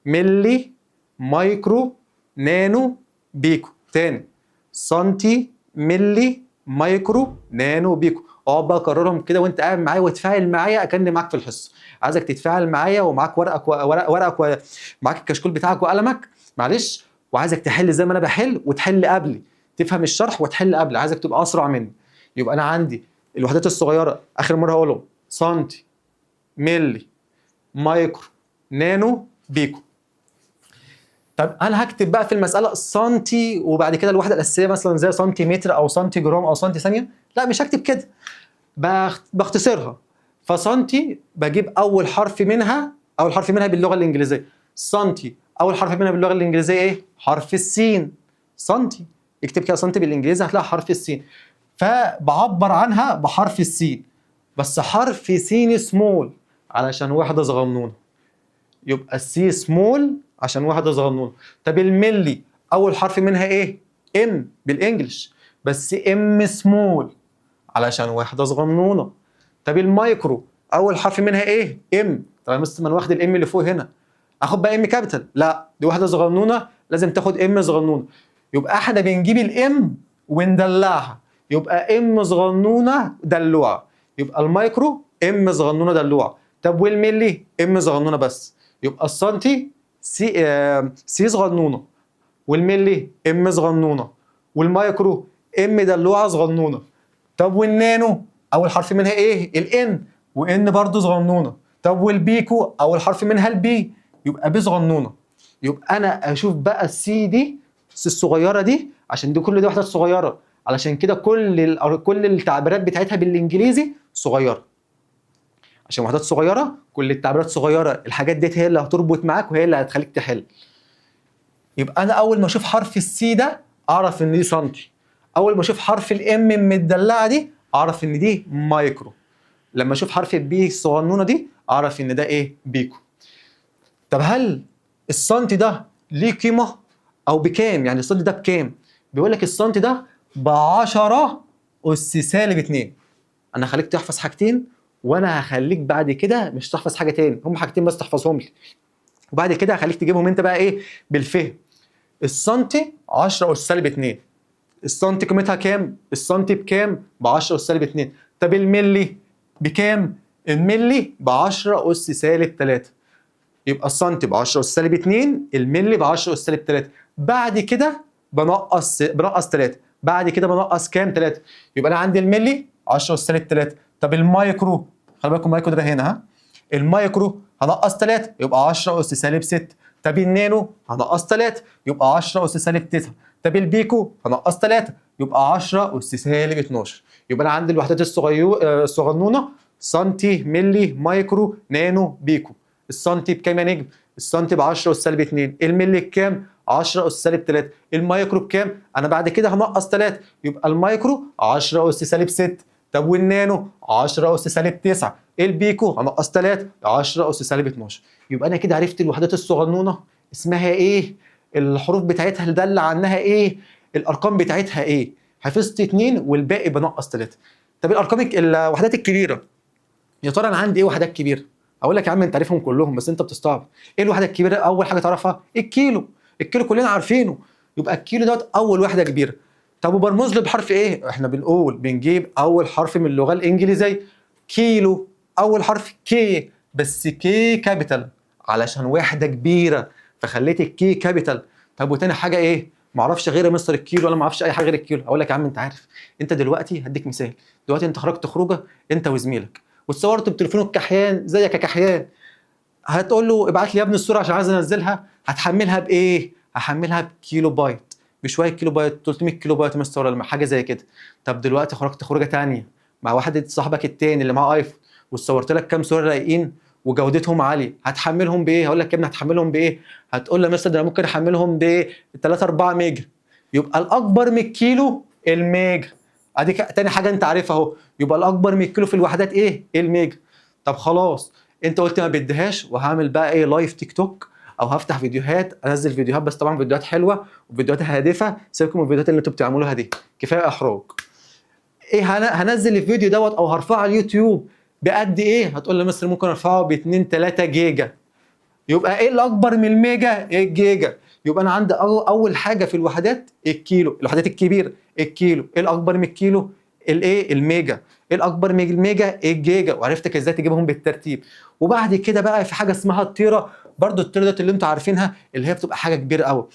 ملي، مايكرو، نانو، بيكو. تاني، سنتي، ملي، مايكرو، نانو، بيكو. اقعد بقى اكررهم كده وانت قاعد معايا وتفاعل معايا اكني معاك في الحصه. عايزك تتفاعل معايا ومعاك ورقك معاك الكشكول بتاعك وقلمك، معلش، وعايزك تحل زي ما انا بحل وتحل قبلي، تفهم الشرح وتحل قبلي، عايزك تبقى اسرع مني. يبقى انا عندي الوحدات الصغيره اخر مره هقولهم سنتي، ملي، مايكرو، نانو، بيكو. طب انا هكتب بقى في المساله سنتي وبعد كده الوحده الاساسيه مثلا زي سنتيمتر او سنتي جرام او سنتي ثانيه؟ لا، مش هكتب كده، بختصرها. فسنتي بجيب اول حرف منها باللغه الانجليزيه. سنتي اول حرف منها باللغه الانجليزيه ايه؟ حرف السين. سنتي، اكتب كده سنتي بالانجليزي هتلاقي حرف السين، فبعبر عنها بحرف السين، بس حرف سين سمول علشان واحده صغنونه، يبقى السي سمول عشان واحده صغنونه. طب الملي اول حرف منها ايه؟ ام بالانجلش، بس ام سمول علشان واحده صغنونه. طب المايكرو اول حرف منها ايه؟ ام. طب مثلا واخد الام اللي فوق هنا، اخد بقى ام كابيتال؟ لا، دي واحده صغنونه لازم تاخد ام صغنونه. يبقى احنا بنجيب الام وندلعها، يبقى ام صغنونه دلوعه. يبقى المايكرو ام صغنونه دلوعه. طب والملي ام صغنونه بس. يبقى السنتي سي صغنونه، والملي ام صغنونه، والمايكرو ام دلوعه صغنونه. طب والنانو اول حرف منها ايه؟ الان، وان برضو صغنونه. طب والبيكو اول حرف منها البي، يبقى بي صغنونه. يبقى انا اشوف بقى السي دي، السي الصغيره دي، عشان دي كل دي وحدات صغيره، علشان كده كل التعبيرات بتاعتها بالانجليزي صغيره. عشان وحدات صغيره كل التعبيرات صغيره، الحاجات ديت هي اللي هتربط معاك وهي اللي هتخليك تحل. يبقى انا اول ما اشوف حرف السي ده اعرف ان دي سنتي. اول ما اشوف حرف الام المدلعه دي اعرف ان دي مايكرو. لما اشوف حرف البي الصغنونه دي اعرف ان ده ايه؟ بيكو. طب هل السنتي ده ليه قيمه او بكام؟ يعني السنتي ده بكام؟ بيقول لك السنتي ده ب 10 اس سالب 2. انا هخليك تحفظ حاجتين، وانا هخليك بعد كده مش تحفظ حاجه تاني، هم حاجتين بس تحفظهم لي، وبعد كده هخليك تجيبهم انت بقى ايه؟ بالفهم. السنتي 10 اس سالب 2. السنتي قيمتها كام؟ السنتي بكام؟ ب 10 اس سالب 2. طب الملي بكام؟ الملي ب 10 اس سالب 3. يبقى السنتي ب 10 اس سالب 2، الملي ب 10 اس سالب 3. بعد كده بنقص 3. بعد كده بنقص كام؟ 3. يبقى انا عندي الملي 10 اس سالب 3. طب المايكرو، خلي بالكم المايكرو ده هنا، ها، المايكرو هنقص 3 يبقى 10 اس سالب 6. طب النانو هنقص 3 يبقى 10 اس سالب 9. طب البيكو هنقص 3 يبقى 10 اس سالب 12. يبقى انا عندي الوحدات الصغنونه سنتي، ملي، مايكرو، نانو، بيكو. السنتي بكام يا نجم؟ السنتي ب 10 اس سالب 2. الملي بكام؟ 10 اس سالب 3. المايكرو بكام؟ انا بعد كده هنقص 3 يبقى المايكرو 10 اس سالب 6. طب والنانو 10 اس سالب 9. البيكو هنقص 3 10 اس سالب 12. يبقى انا كده عرفت الوحدات الصغنونه اسمها ايه، الحروف بتاعتها اللي دل عنها ايه، الارقام بتاعتها ايه. حفظت 2 والباقي بنقص 3. طب الارقام الوحدات الكبيره، يا ترى انا عندي ايه وحدات كبيره؟ اقول لك يا عم انت عارفهم كلهم بس انت بتستعبط. ايه الوحده الكبيره؟ اول حاجه تعرفها الكيلو. الكيلو كلنا عارفينه. يبقى الكيلو دوت اول وحده كبيره. طب وبرمز له بحرف ايه؟ احنا بنجيب اول حرف من اللغه الانجليزيه. كيلو اول حرف كي، بس كي كابيتال علشان وحده كبيره فخليت الكي كابيتال. طب وتاني حاجه ايه؟ ما اعرفش غير مستر الكيلو، ولا ما اعرفش اي حاجه غير الكيلو. اقول لك يا عم انت عارف، انت دلوقتي هديك مثال. دلوقتي انت خرجت خروجه انت وزميلك واتصورت بتليفونه الكحيان زيك يا كحيان، هتقول له ابعت لي يا ابني الصوره عشان عايز انزلها. هتحملها بايه؟ هحملها بكيلو بايت، بشويه كيلو بايت، 300 كيلو بايت مثلا ولا حاجه زي كده. طب دلوقتي خرجت خروجه ثانيه مع واحد صاحبك التاني اللي معاه ايفون وصورت لك كام صوره رايقين وجودتهم عاليه، هتحملهم بايه؟ هقول لك يا ابني هتحملهم بايه؟ هتقول له مثلا ده انا ممكن احملهم ب 3 4 ميجا. يبقى الاكبر من الكيلو الميجا. ادي تاني حاجه انت عارفها اهو. يبقى الاكبر من الكيلو في الوحدات ايه؟ الميجا. طب خلاص انت قلت ما بديهاش، وهعمل بقى ايه؟ لايف تيك توك، او هفتح فيديوهات، انزل فيديوهات بس طبعا فيديوهات حلوه وفيديوهات هادفه. سيبكم من الفيديوهات اللي انتوا بتعملوها دي، كفايه احراج. ايه هنزل الفيديو دوت او هرفعه على اليوتيوب بقد ايه؟ هتقول لي مصر ممكن ارفعه ب 2 3 جيجا. يبقى ايه الاكبر من الميجا؟ ايه الجيجا. يبقى انا عندي اول حاجه في الوحدات الكيلو، الوحدات الكبيره الكيلو. ايه الاكبر من الكيلو؟ الايه؟ الميجا. ايه الاكبر من الميجا؟ الجيجا. وعرفتك ازاي تجيبهم بالترتيب. وبعد كده بقى في حاجه اسمها التيرا. برضو التيرا ديت اللي انتوا عارفينها، اللي هي بتبقى حاجه كبيره قوي.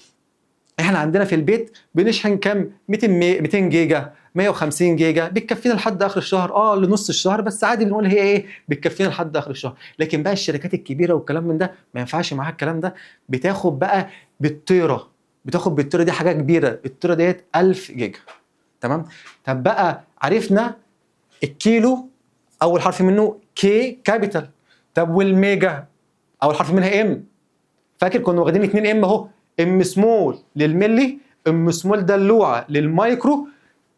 احنا عندنا في البيت بنشحن كام؟ 200 جيجا، 150 جيجا، بتكفينا لحد اخر الشهر، لنص الشهر، بس عادي بنقول هي ايه؟ بتكفينا لحد اخر الشهر. لكن بقى الشركات الكبيره والكلام من ده ما ينفعش معاها الكلام ده، بتاخد بقى بالطيره. بتاخد بالطيره دي حاجه كبيره، الطيره ديت 1000 جيجا. تمام؟ طب بقى عرفنا الكيلو اول حرف منه كي كابيتال. طب والميجا اول حرف منها ام. فاكر كنا واخدين 2 ام اهو، ام سمول للملي، ام سمول دلوعه للمايكرو.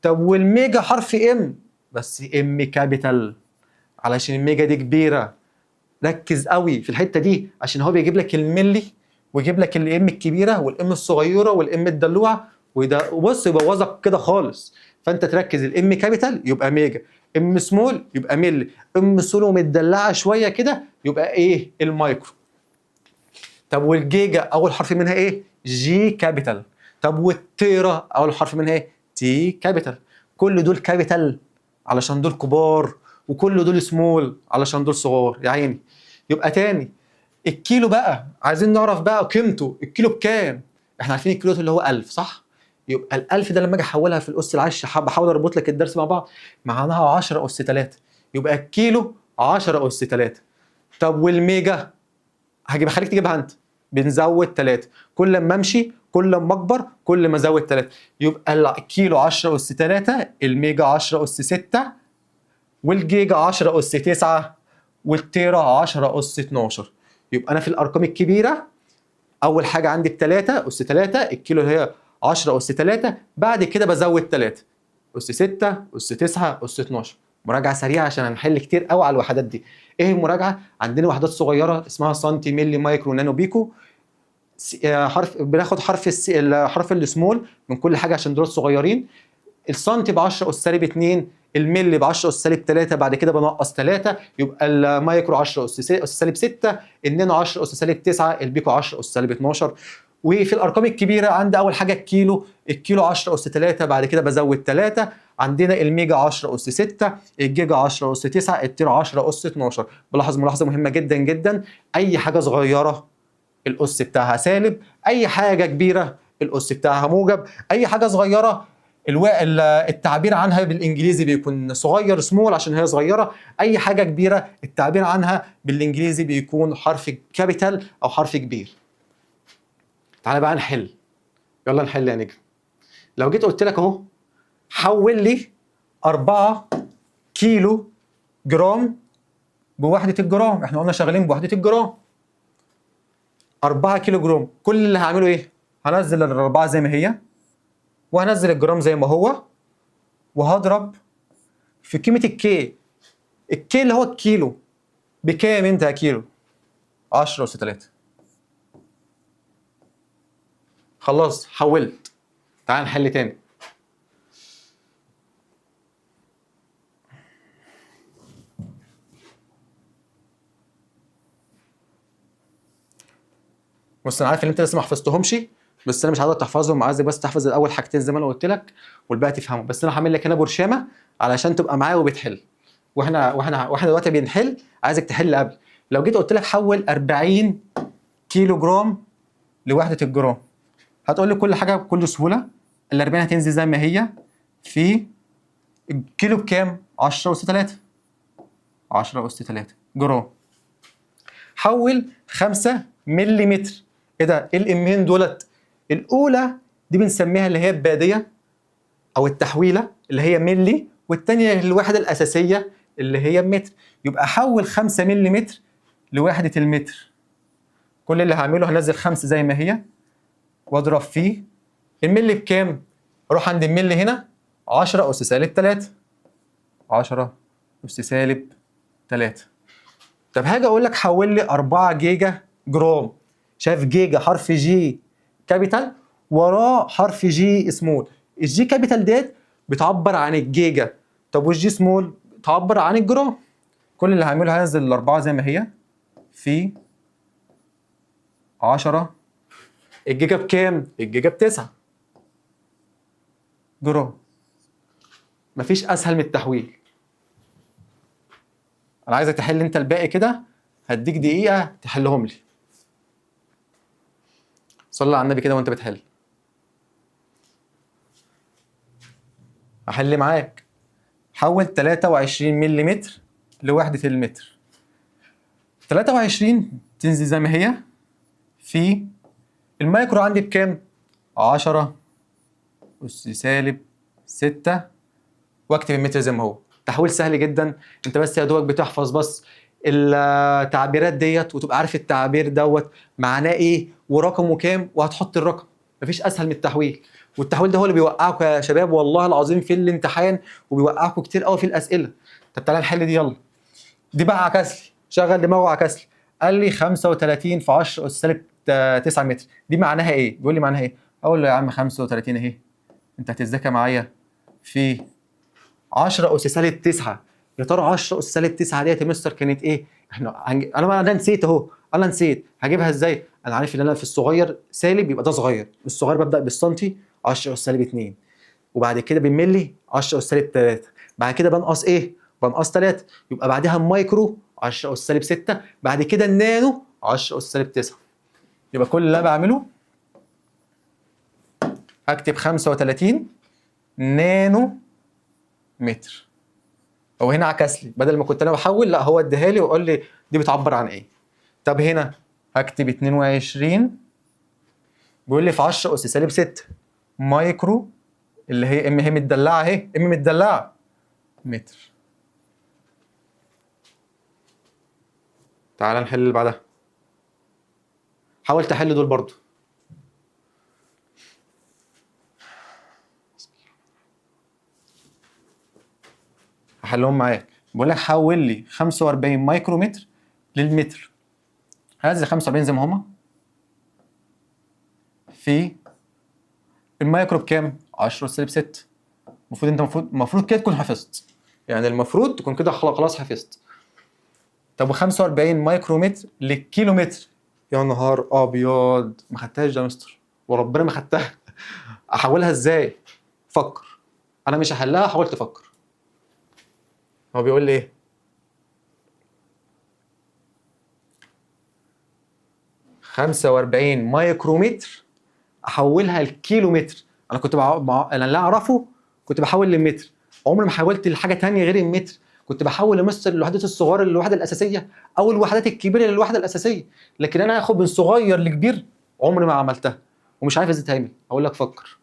طب والميجا حرف ام بس ام كابيتال علشان الميجا دي كبيره. ركز قوي في الحته دي عشان هو بيجيب لك الملي ويجيب لك الام الكبيره والام الصغيره والام الدلوعه، وده بص يبوظك كده خالص. فانت تركز الام كابيتال يبقى ميجا، ام سمول يبقى ملي، ام سولو متدلعه شويه كده يبقى ايه؟ المايكرو. طب والجيجا اول حرف منها ايه؟ جي كابيتال. طب والتيرا اول حرف منها ايه؟ تي كابيتال. كل دول كابيتال علشان دول كبار، وكل دول سمول علشان دول صغار يا عيني. يبقى تاني الكيلو بقى عايزين نعرف بقى قيمته، الكيلو بكام؟ احنا عارفين الكيلو اللي هو 1000 صح؟ يبقى ال 1000 ده لما اجي احولها في الاس العشري، بحاول اربط لك الدرس مع بعض، معناها 10 اس 3. يبقى الكيلو 10 اس 3. طب والميجا خليك تجيبها انت، بنزود 3 كل ما امشي، كل ما اكبر كل ما ازود 3. يبقى الكيلو 10 اس 3، الميجا 10 اس 6، والجيجا 10 اس 9، والتيرا 10 اس 12. يبقى انا في الارقام الكبيره اول حاجه عندي الثلاثه اس 3، الكيلو هي 10 اس 3، بعد كده بزود 3 اس 6 اس 9 اس 12. مراجعه سريعه عشان هنحل كتير قوي على الوحدات دي. ايه المراجعه؟ عندنا وحدات صغيره اسمها سنتي ملي مايكرو نانو بيكو. حرف بناخد حرف السمول من كل حاجه عشان دول صغيرين. السنتي ب 10 اس سالب 2، الملي ب 10 اس سالب 3، بعد كده بنقص 3 يبقى المايكرو 10 اس سالب 6، النانو 10 اس سالب 9، البيكو 10 اس سالب 12. وفي الارقام الكبيره عندي اول حاجه الكيلو 10 اس 3، بعد كده بزود 3. عندنا الميجا 10 اس 6، الجيجا 10 اس 9، التيرا 10 اس 12. بلاحظ ملاحظه مهمه جدا جدا، اي حاجه صغيره الاس بتاعها سالب، اي حاجه كبيره الاس بتاعها موجب. اي حاجه صغيره التعبير عنها بالانجليزي بيكون صغير سمول عشان هي صغيره، اي حاجه كبيره التعبير عنها بالانجليزي بيكون حرف كابيتال او حرف كبير. تعالى بقى نحل، يلا نحل يا نجم. لو جيت قلت لك اهو حول لي 4 كيلو جرام بوحده الجرام، احنا قلنا شغالين بوحده الجرام. 4 كيلو جرام، كل اللي هعمله ايه؟ هنزل الاربعه زي ما هي، وهنزل الجرام زي ما هو، وهضرب في قيمه الكي. الكي اللي هو الكيلو بكام انت يا كيلو؟ 10 اس 3. خلاص حولت. تعال نحل تاني. بص انا عارف ان انت لسه ما حفظتهمش، بس انا مش عايزك تحفظهم، عايزك بس تحفظ الاول حاجتين زي ما انا قلت لك، والباقي تفهمه. بس انا هعمل لك هنا برشامه علشان تبقى معايا وبتحل. واحنا دلوقتي بنحل، عايزك تحل قبل. لو جيت قلت لك حول 40 كيلو جرام لوحده الجرام، هتقول لي كل حاجه بكل سهوله. ال 40 هتنزل زي ما هي في الكيلو بكام؟ 10 اس 3. 10 اس 3 جرام. حول 5 ملم. ايه ده؟ ايه الامين دولت؟ الاولى دي بنسميها اللي هي الباديه او التحويله اللي هي ملي، والثانيه الوحده الاساسيه اللي هي متر. يبقى حول 5 ملم لوحده المتر. كل اللي هعمله هنزل 5 زي ما هي، واضرب فيه الملي بكام؟ اروح عند الملي هنا 10 اس سالب 3. 10 اس سالب 3. طب هاجي اقول لك حول لي 4 جيجا جرام. شايف جيجا حرف جي كابيتال وراه حرف جي سمول. الجي كابيتال ديت بتعبر عن الجيجا، طب والجي سمول بتعبر عن الجرام. كل اللي هعمله هنزل الاربعه زي ما هي في 10. الجيجا بكام؟ الجيجا ب9 جرام. مفيش اسهل من التحويل. انا عايزك تحل انت الباقي كده، هديك دقيقه تحلهم لي. صلي على النبي كده وانت بتحل. احل معاك. حول 23 ملم لوحده المتر. 23 تنزل زي ما هي في المايكرو عندي بكام؟ 10 اس سالب 6، واكتب المتر زي ما هو. تحويل سهل جدا، انت بس يا دوبك بتحفظ بس التعبيرات ديت، وتبقى عارف التعبير دوت معناه ايه ورقمه كام، وهتحط الرقم. مفيش اسهل من التحويل. والتحويل ده هو اللي بيوقعكم يا شباب والله العظيم في الامتحان، وبيوقعكم كتير قوي في الاسئله. طب تعالى نحل دي يلا. دي بقى عكس لي، شغل دماغه عكس لي. قال لي 35 في 10 اس سالب 9 متر. دي معناها ايه؟ بيقول لي معناها ايه؟ اقول له يا عم 35 اهي، انت هتتذاكى معايا في 10 اس سالب 9. يا ترى 10 اس سالب 9 ديت يا مستر كانت ايه؟ انا ده نسيت اهو، انا نسيت هجيبها ازاي؟ انا عارف ان انا في الصغير سالب يبقى ده صغير، الصغير ببدا بالسنتي 10 اس سالب 2، وبعد كده بالملي 10 اس سالب 3، بعد كده بنقص ايه؟ بنقص 3، يبقى بعدها المايكرو 10 اس سالب 6، بعد كده النانو 10 اس سالب 9. يبقى كل اللي انا بعمله هكتب 35 نانو متر. هو هنا عكس لي، بدل ما كنت انا بحول لا هو اداها لي وقال لي دي بتعبر عن ايه. طب هنا هكتب 22 بيقول لي في 10 اس سالب 6 مايكرو، اللي هي ام هي متدلعه اهي، ام متدلعه متر. تعال نحل اللي بعدها. حاول تحل دول برضو. هحلهم معاك. بقول لك حول لي 45 مايكرومتر للمتر. هنزل 45 زي ما هما في المايكرو بكام؟ 10 سالب 6. المفروض انت المفروض كده تكون حفظت، يعني المفروض تكون كده خلاص حفظت. طب و45 مايكرومتر للكيلومتر، يا نهار ابيض ما خدتهاش ده يا مستر، وربنا ما خدتها. احولها ازاي؟ فكر. انا مش هحلها، حاول تفكر. هو بيقول لي ايه؟ 45 مايكرومتر احولها لكيلومتر. انا كنت انا اللي اعرفه كنت بحول للمتر، عمري ما حولت لحاجه ثانيه غير المتر. كنت بحول لمستر الوحدات الصغيره للوحده الاساسيه، او الوحدات الكبيره للوحده الاساسيه، لكن انا اخد من صغير لكبير عمري ما عملتها، ومش عارف ازاي تعمل. اقول لك فكر.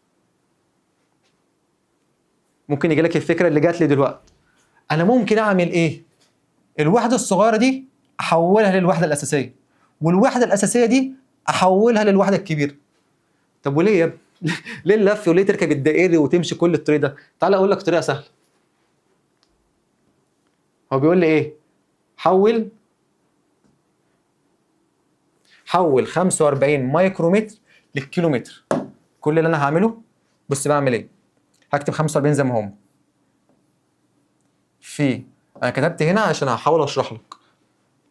ممكن يجي لك الفكره اللي جات لي دلوقتي. انا ممكن اعمل ايه؟ الوحده الصغيره دي احولها للوحده الاساسيه، والوحده الاساسيه دي احولها للوحده الكبيره. طب وليه يا ابني؟ ليه اللف وليه تركب الدائري وتمشي كل الطريق ده؟ تعال اقول لك طريقه سهله. هو بيقول لي ايه؟ حول 45 مايكرومتر للكيلومتر. كل اللي انا هعمله، بص بعمل ايه؟ هكتب 45 زي ما هم في، انا كتبت هنا عشان هحاول اشرح لك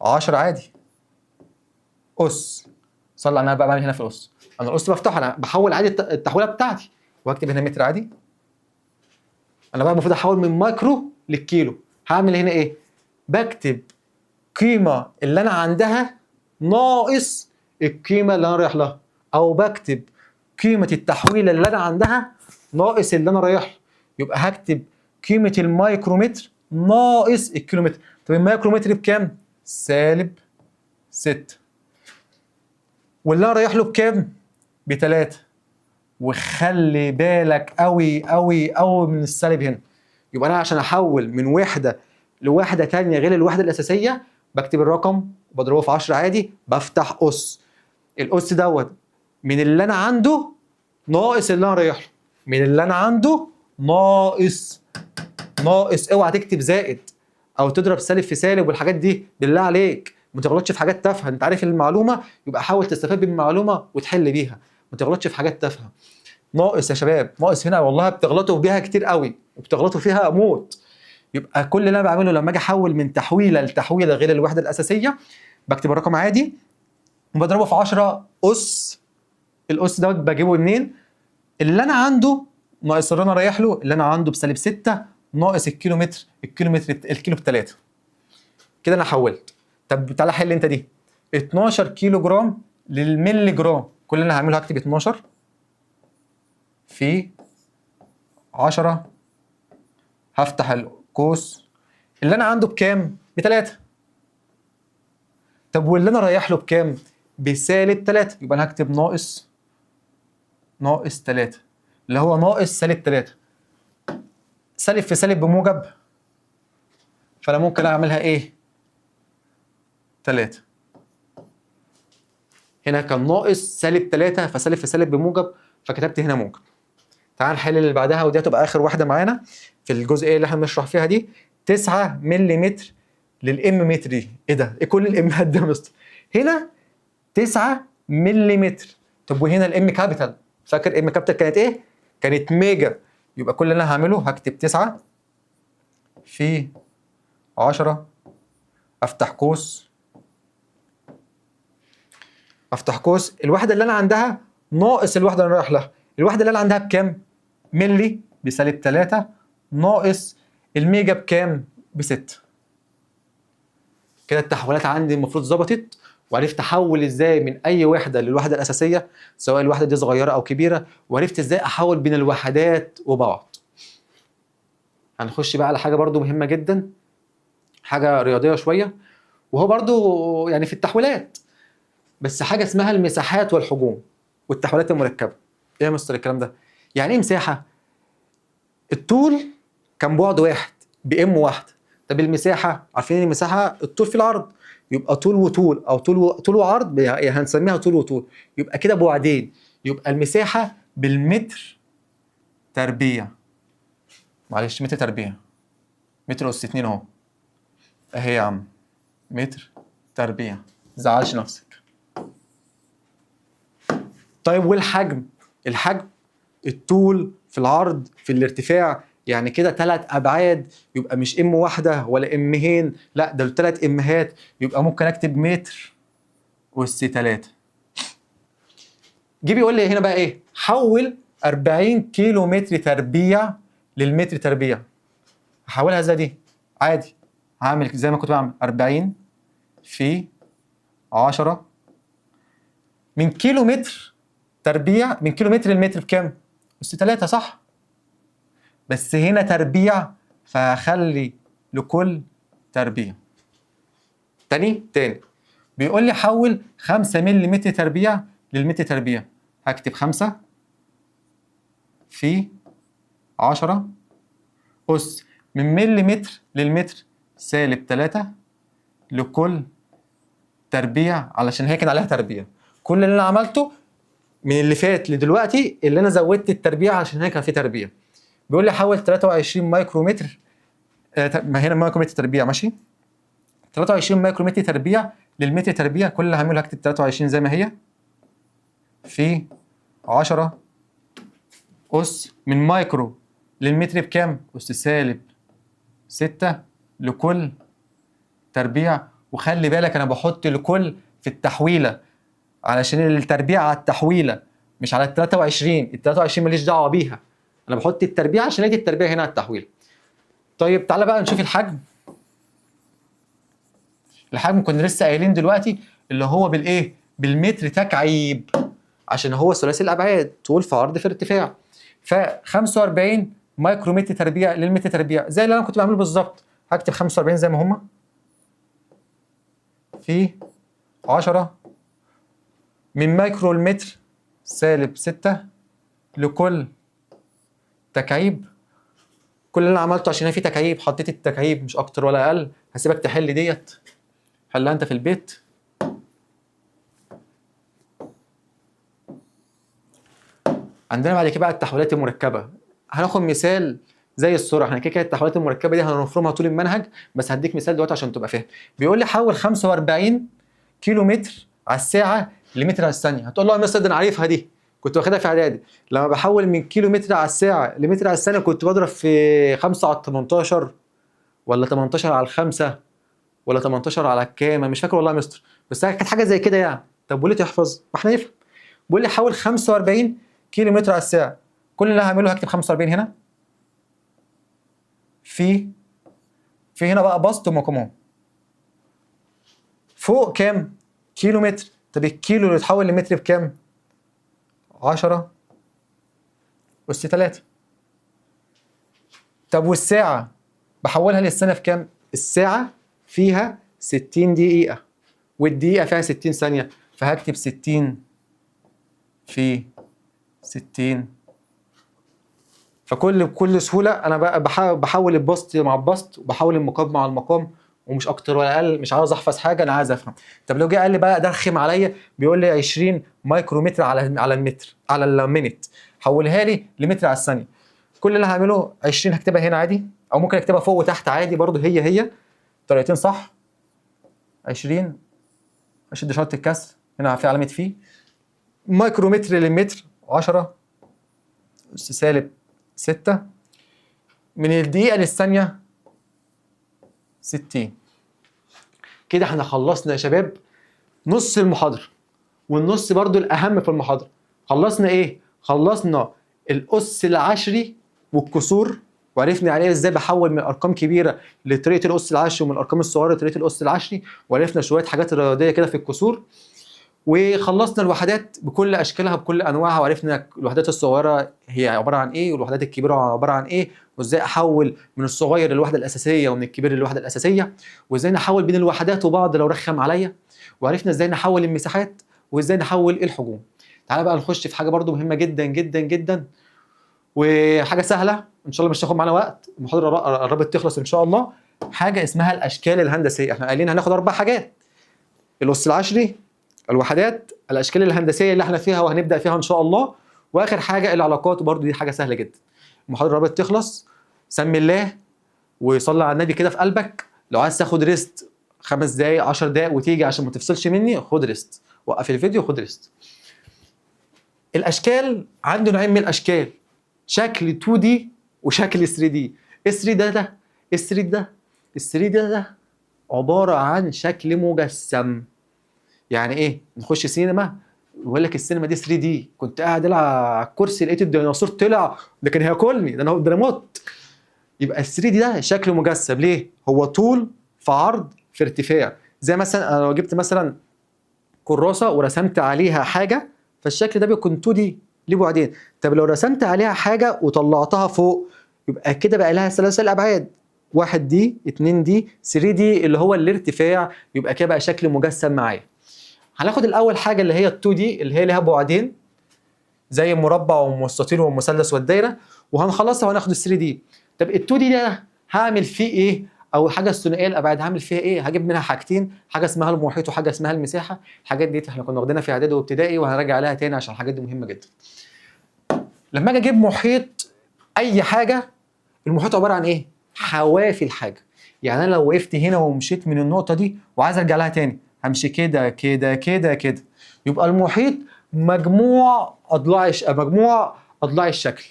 10 عادي اس. صلي انا بقى بعمل هنا في الاس، انا الاس بفتحه، انا بحول عادي التحويله بتاعتي، وهكتب هنا متر عادي. انا بقى المفروض احول من مايكرو للكيلو. هعمل هنا ايه؟ بكتب قيمه اللي انا عندها ناقص القيمه اللي انا رايح لها، او بكتب قيمه التحويله اللي انا عندها ناقص اللي انا رايح له. يبقى هكتب قيمه المايكرومتر ناقص الكيلومتر. طب المايكرومتر بكام؟ سالب 6. واللي انا رايح له بكام؟ ب3. وخلي بالك قوي قوي قوي من السالب هنا. يبقى انا عشان احول من وحده لوحده ثانيه غير الوحده الاساسيه بكتب الرقم وبضربه في 10 عادي، بفتح اس. الاس دوت من اللي انا عنده ناقص اللي انا رايح له، من اللي انا عنده ناقص. اوعى تكتب زائد او تضرب سالب في سالب والحاجات دي، بالله عليك ما تغلطش في حاجات تافهه. انت عارف المعلومه، يبقى حاول تستفاد بالمعلومه وتحل بيها، ما تغلطش في حاجات تافهه. ناقص يا شباب، ناقص هنا والله بتغلطوا بيها كتير قوي وبتغلطوا فيها موت. يبقى كل اللي انا بعمله لما اجي احول من تحويله لتحويله غير الوحده الاساسيه بكتب الرقم عادي وبضربه في 10 اس. الاس ده بجيبه منين؟ اللي انا عنده ناقص اللي انا رايح له، اللي انا عنده بسالب 6 ناقص الكيلومتر، الكيلو ب3. كده انا حولت. طب تعالى حل انت دي. 12 كيلو جرام للملي جرام. كل اللي انا هعمله هكتب 12 في 10، هفتح القوس. اللي انا عنده بكام؟ ب3. طب واللي انا رايح له بكام؟ بسالب 3. يبقى انا هكتب ناقص 3 اللي هو ناقص سالب 3. سالب في سالب بموجب، فانا ممكن اعملها ايه؟ 3. هنا كان ناقص سالب 3، فسالب في سالب بموجب، فكتبت هنا موجب. تعال نحل اللي بعدها، ودي هتبقى اخر واحده معانا في الجزئيه اللي احنا بنشرح فيها دي. 9 ملم للام متر. دي ايه ده؟ ايه كل الامات ده يا مستر؟ هنا 9 ملم. طب وهنا الام كابيتال، فاكر ام كابيتال كانت ايه؟ كانت ميجا. يبقى كل اللي انا هعمله هكتب 9 في 10، افتح قوس. افتح قوس، الوحده اللي انا عندها ناقص الوحده اللي انا رايح لها. الوحده اللي انا عندها بكام؟ ملي بسالب 3 ناقص الميجا بكام؟ ب6. كده التحويلات عندي المفروض ظبطت، وعرفت احول ازاي من اي وحده للوحده الاساسيه، سواء الوحده دي صغيره او كبيره، وعرفت ازاي احول بين الوحدات وبعض. هنخش بقى على حاجه برضو مهمه جدا، حاجه رياضيه شويه، وهو برضو يعني في التحويلات، بس حاجه اسمها المساحات والحجوم والتحويلات المركبه. ايه يا مستر الكلام ده؟ يعني ايه مساحه؟ الطول كان بعد واحد بام واحده. طب المساحه، عارفين المساحه الطول في العرض، يبقى طول وطول او طول وعرض، يعني هنسميها طول وطول، يبقى كده بعدين، يبقى المساحه بالمتر تربيع. معلش متر تربيع، متر اس 2 اهو، اهي يا عم متر تربيع، متزعلش نفسك. طيب والحجم؟ الحجم الطول في العرض في الارتفاع، يعني كده 3 ابعاد، يبقى مش ام واحده ولا امهين، لا ده 3 امهات، يبقى ممكن اكتب متر اس 3. جه بيقول لي هنا بقى ايه؟ حول 40 كيلو متر تربيع للمتر تربيع. هحولها ازاي دي؟ عادي، هعمل زي ما كنت بعمل 40 في 10 من كيلو متر تربيع، من كيلو متر للمتر بكام؟ اس 3 صح؟ بس هنا تربيع، فهخلي لكل تربيع. تاني بيقول لي حول 5 ملم تربيع للمتر تربيع. هكتب 5 في 10 أس من مليمتر للمتر سالب 3 لكل تربيع، علشان هي كان عليها تربيع. كل اللي انا عملته من اللي فات لدلوقتي اللي انا زودت التربيع عشان هي كان في تربيع. بيقول لي حول 23 مايكرومتر، ما هنا مايكرومتر تربيع ماشي، 23 مايكرومتر تربيع للمتر تربيع. كل اللي هعمله هكتب 23 زي ما هي في 10 أس من مايكرو للمتر بكام؟ أس سالب 6 لكل تربيع. وخلي بالك أنا بحط لكل في التحويلة، علشان التربيع على التحويلة مش على ال 23. ال 23 ماليش دعوة بيها، أنا بحط التربيع عشان أدي التربيع هنا على التحويلة. طيب تعالى بقى نشوف الحجم. الحجم كنا لسه قايلين دلوقتي اللي هو بالايه؟ بالمتر تكعيب، عشان هو ثلاثي الابعاد، طول في عرض في ارتفاع. ف 45 مايكرومتر تربيع للمتر تربيع زي اللي انا كنت بعمله بالظبط. هكتب 45 زي ما هما في 10 من مايكرو المتر سالب 6 لكل تكعيب. كل اللي انا عملته عشان في تكعيب حطيت التكعيب مش اكتر ولا اقل. هسيبك تحل ديت، حلها انت في البيت. عندنا بعد كده بقى التحويلات المركبه. هناخد مثال زي السرعه، احنا كده التحويلات المركبه دي هنفرمها طول المنهج، بس هديك مثال دلوقتي عشان تبقى فاهم. بيقول لي حول 45 كيلو متر على الساعه لمتر على الثانيه. هتقول له يا مستر ده انا عارفها دي، كنت واخدها في اعدادي. لما بحول من كيلو متر على الساعه لمتر على الثانيه كنت بضرب في 5 على 18 ولا 18 على 5 ولا 18 على الكام، مش فاكر والله يا مستر، بس كانت حاجه زي كده يعني. طب وليه تحفظ؟ ما احنا نفهم. بيقول لي حول 45 كيلو متر على الساعه. كل اللي هعمله هكتب 45 هنا في هنا بقى بسط ومقامات. فوق كام؟ كيلو متر. طب الكيلو اللي اتحول لمتر بكام؟ 10 أس 3. طب والساعة بحولها للسنة في كام؟ الساعة فيها 60 دقيقة والدقيقة فيها 60 ثانية، فهكتب 60 في 60. بكل سهولة أنا بقى بحول البسط مع البسط وبحول المقام مع المقام، ومش أكتر ولا أقل. مش عاوز أحفظ حاجة، أنا عايز أفهم. طب لو جه قال لي بقى درخم عليا، بيقول لي 20 مايكرومتر على المتر على المينت، حولها لي لمتر على الثانية. كل اللي هعمله 20 هكتبها هنا عادي، أو ممكن أكتبها فوق وتحت عادي برضه، هي طريقتين صح. 20 أشد شرط الكسر هنا في علامة في، مايكرومتر للمتر 10 أس سالب 6 من الدقيقة للثانية 60. كده احنا خلصنا يا شباب نص المحاضرة، والنص برضو الاهم في المحاضره. خلصنا ايه؟ خلصنا الاس العشري والكسور، وعرفنا يعني ايه ازاي بحول من ارقام كبيره لطريقه الاس العشري ومن الارقام الصغيره لطريقه الاس العشري، وعرفنا شويه حاجات رياضيه كده في الكسور. وخلصنا الوحدات بكل اشكالها بكل انواعها، وعرفنا الوحدات الصغيره هي عباره عن ايه والوحدات الكبيره عباره عن ايه، وازاي احول من الصغير للوحده الاساسيه ومن الكبير للوحده الاساسيه، وازاي نحول بين الوحدات وبعض لو رخم عليا، وعرفنا ازاي نحول المساحات وازاي نحول الحجوم. تعالى بقى نخش في حاجه برضو مهمه جدا جدا جدا وحاجه سهله ان شاء الله مش هتاخد معانا وقت، المحاضره قربت تخلص ان شاء الله. حاجه اسمها الاشكال الهندسيه. احنا قايلين هناخد 4 حاجات: الاس العشري، الوحدات، الاشكال الهندسيه اللي احنا فيها وهنبدا فيها ان شاء الله، واخر حاجه العلاقات، وبرده دي حاجه سهله جدا. المحاضره قربت تخلص، سمي الله وصلي على النبي كده في قلبك. لو عايز تاخد ريست 5 دقايق 10 دقايق وتيجي عشان ما تفصلش مني، خد ريست، وقف الفيديو وخد ريست. الاشكال عنده نوعين من الاشكال: شكل 2 دي وشكل 3 دي. ال 3 ده ال 3 ده ال 3 ده عباره عن شكل مجسم. يعني ايه؟ نخش سينما يقول لك السينما دي 3 دي، كنت قاعد على الكرسي لقيت الديناصور طلع ده كان هياكلني، ده انا مت. يبقى ال 3 دي ده شكل مجسم. ليه؟ هو طول في عرض في ارتفاع. زي مثلا انا لو جبت مثلا كراسه ورسمت عليها حاجه، فالشكل ده بيكون 2 دي ليه بعدين. طب لو رسمت عليها حاجه وطلعتها فوق، يبقى كده بقى لها ثلاث ابعاد: 1 دي 2 دي 3 دي اللي هو الارتفاع. يبقى كده بقى شكل مجسم معايا. هناخد الاول حاجه اللي هي ال 2 دي اللي هي لها بعدين زي المربع والمستطيل والمثلث والدايره، وهنخلصها وهناخد ال 3 دي. طب ال 2 دي ده هعمل فيه ايه؟ او حاجه الثنائيه الابعاد هعمل فيها ايه؟ هجيب منها حاجتين: حاجه اسمها المحيط وحاجه اسمها المساحه. الحاجات دي احنا كنا واخدينها في اعدادي وابتدائي وهنراجع عليها تاني عشان الحاجات دي مهمه جدا. لما اجي اجيب محيط اي حاجه، المحيط عباره عن ايه؟ حوافي الحاجه. يعني انا لو وقفت هنا ومشيت من النقطه دي وعايز ارجع لها تاني، همشي كده كده كده كده. يبقى المحيط مجموع اضلاع الشكل.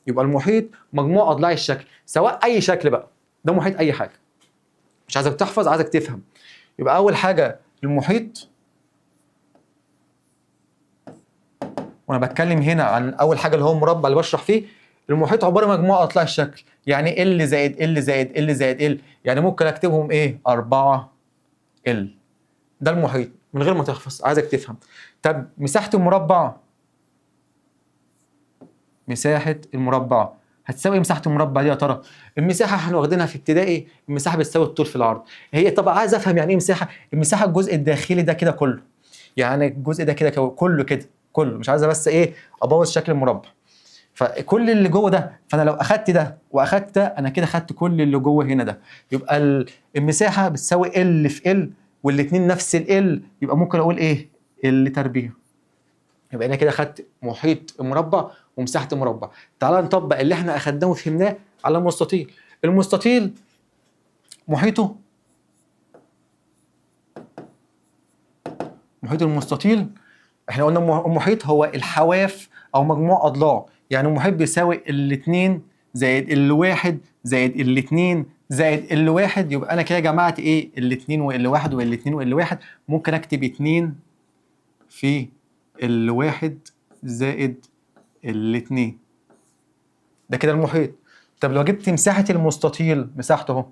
يبقى المحيط مجموع اضلاع الشكل، سواء اي شكل بقى، ده محيط اي حاجه. مش عايزك تحفظ، عايزك تفهم. يبقى اول حاجه المحيط، وانا بتكلم هنا عن اول حاجه اللي هو المربع اللي بشرح فيه، المحيط عباره عن مجموع اضلاع الشكل. يعني ال زائد ال زائد ال زائد ال، يعني ممكن اكتبهم ايه؟ 4 ال. ده المحيط من غير ما تحفظ، عايزك تفهم. طب مساحه المربع، مساحه المربع هتساوي ايه؟ مساحه المربع دي يا ترى المساحه احنا واخدينها في ابتدائي، المساحه بتساوي الطول في العرض. هي طب عايز افهم يعني ايه مساحه. المساحه الجزء الداخلي ده كده كله، يعني الجزء ده كده كله كده كله، مش عايزه بس ايه ابوظ شكل المربع. فكل اللي جوه ده، فانا لو اخدت ده واخدت ده انا كده خدت كل اللي جوه هنا ده. يبقى المساحه بتساوي ال في ال، والاثنين نفس ال، يبقى ممكن اقول ايه؟ ال تربيع. يبقى انا كده خدت محيط المربع ومساحه المربع. تعال نطبق اللي احنا اخدناه وفهمناه على المستطيل. المستطيل محيط المستطيل، احنا قلنا المحيط هو الحواف او مجموع اضلاعه. يعني المحيط بيساوي الاثنين زائد الواحد زائد الاثنين زائد الواحد. يبقى انا كده جمعت ايه؟ الاثنين والواحد والاثنين والواحد. ممكن اكتب 2 في الواحد زائد الاثنين، ده كده المحيط. طب لو جبت مساحة المستطيل، مساحته اهو،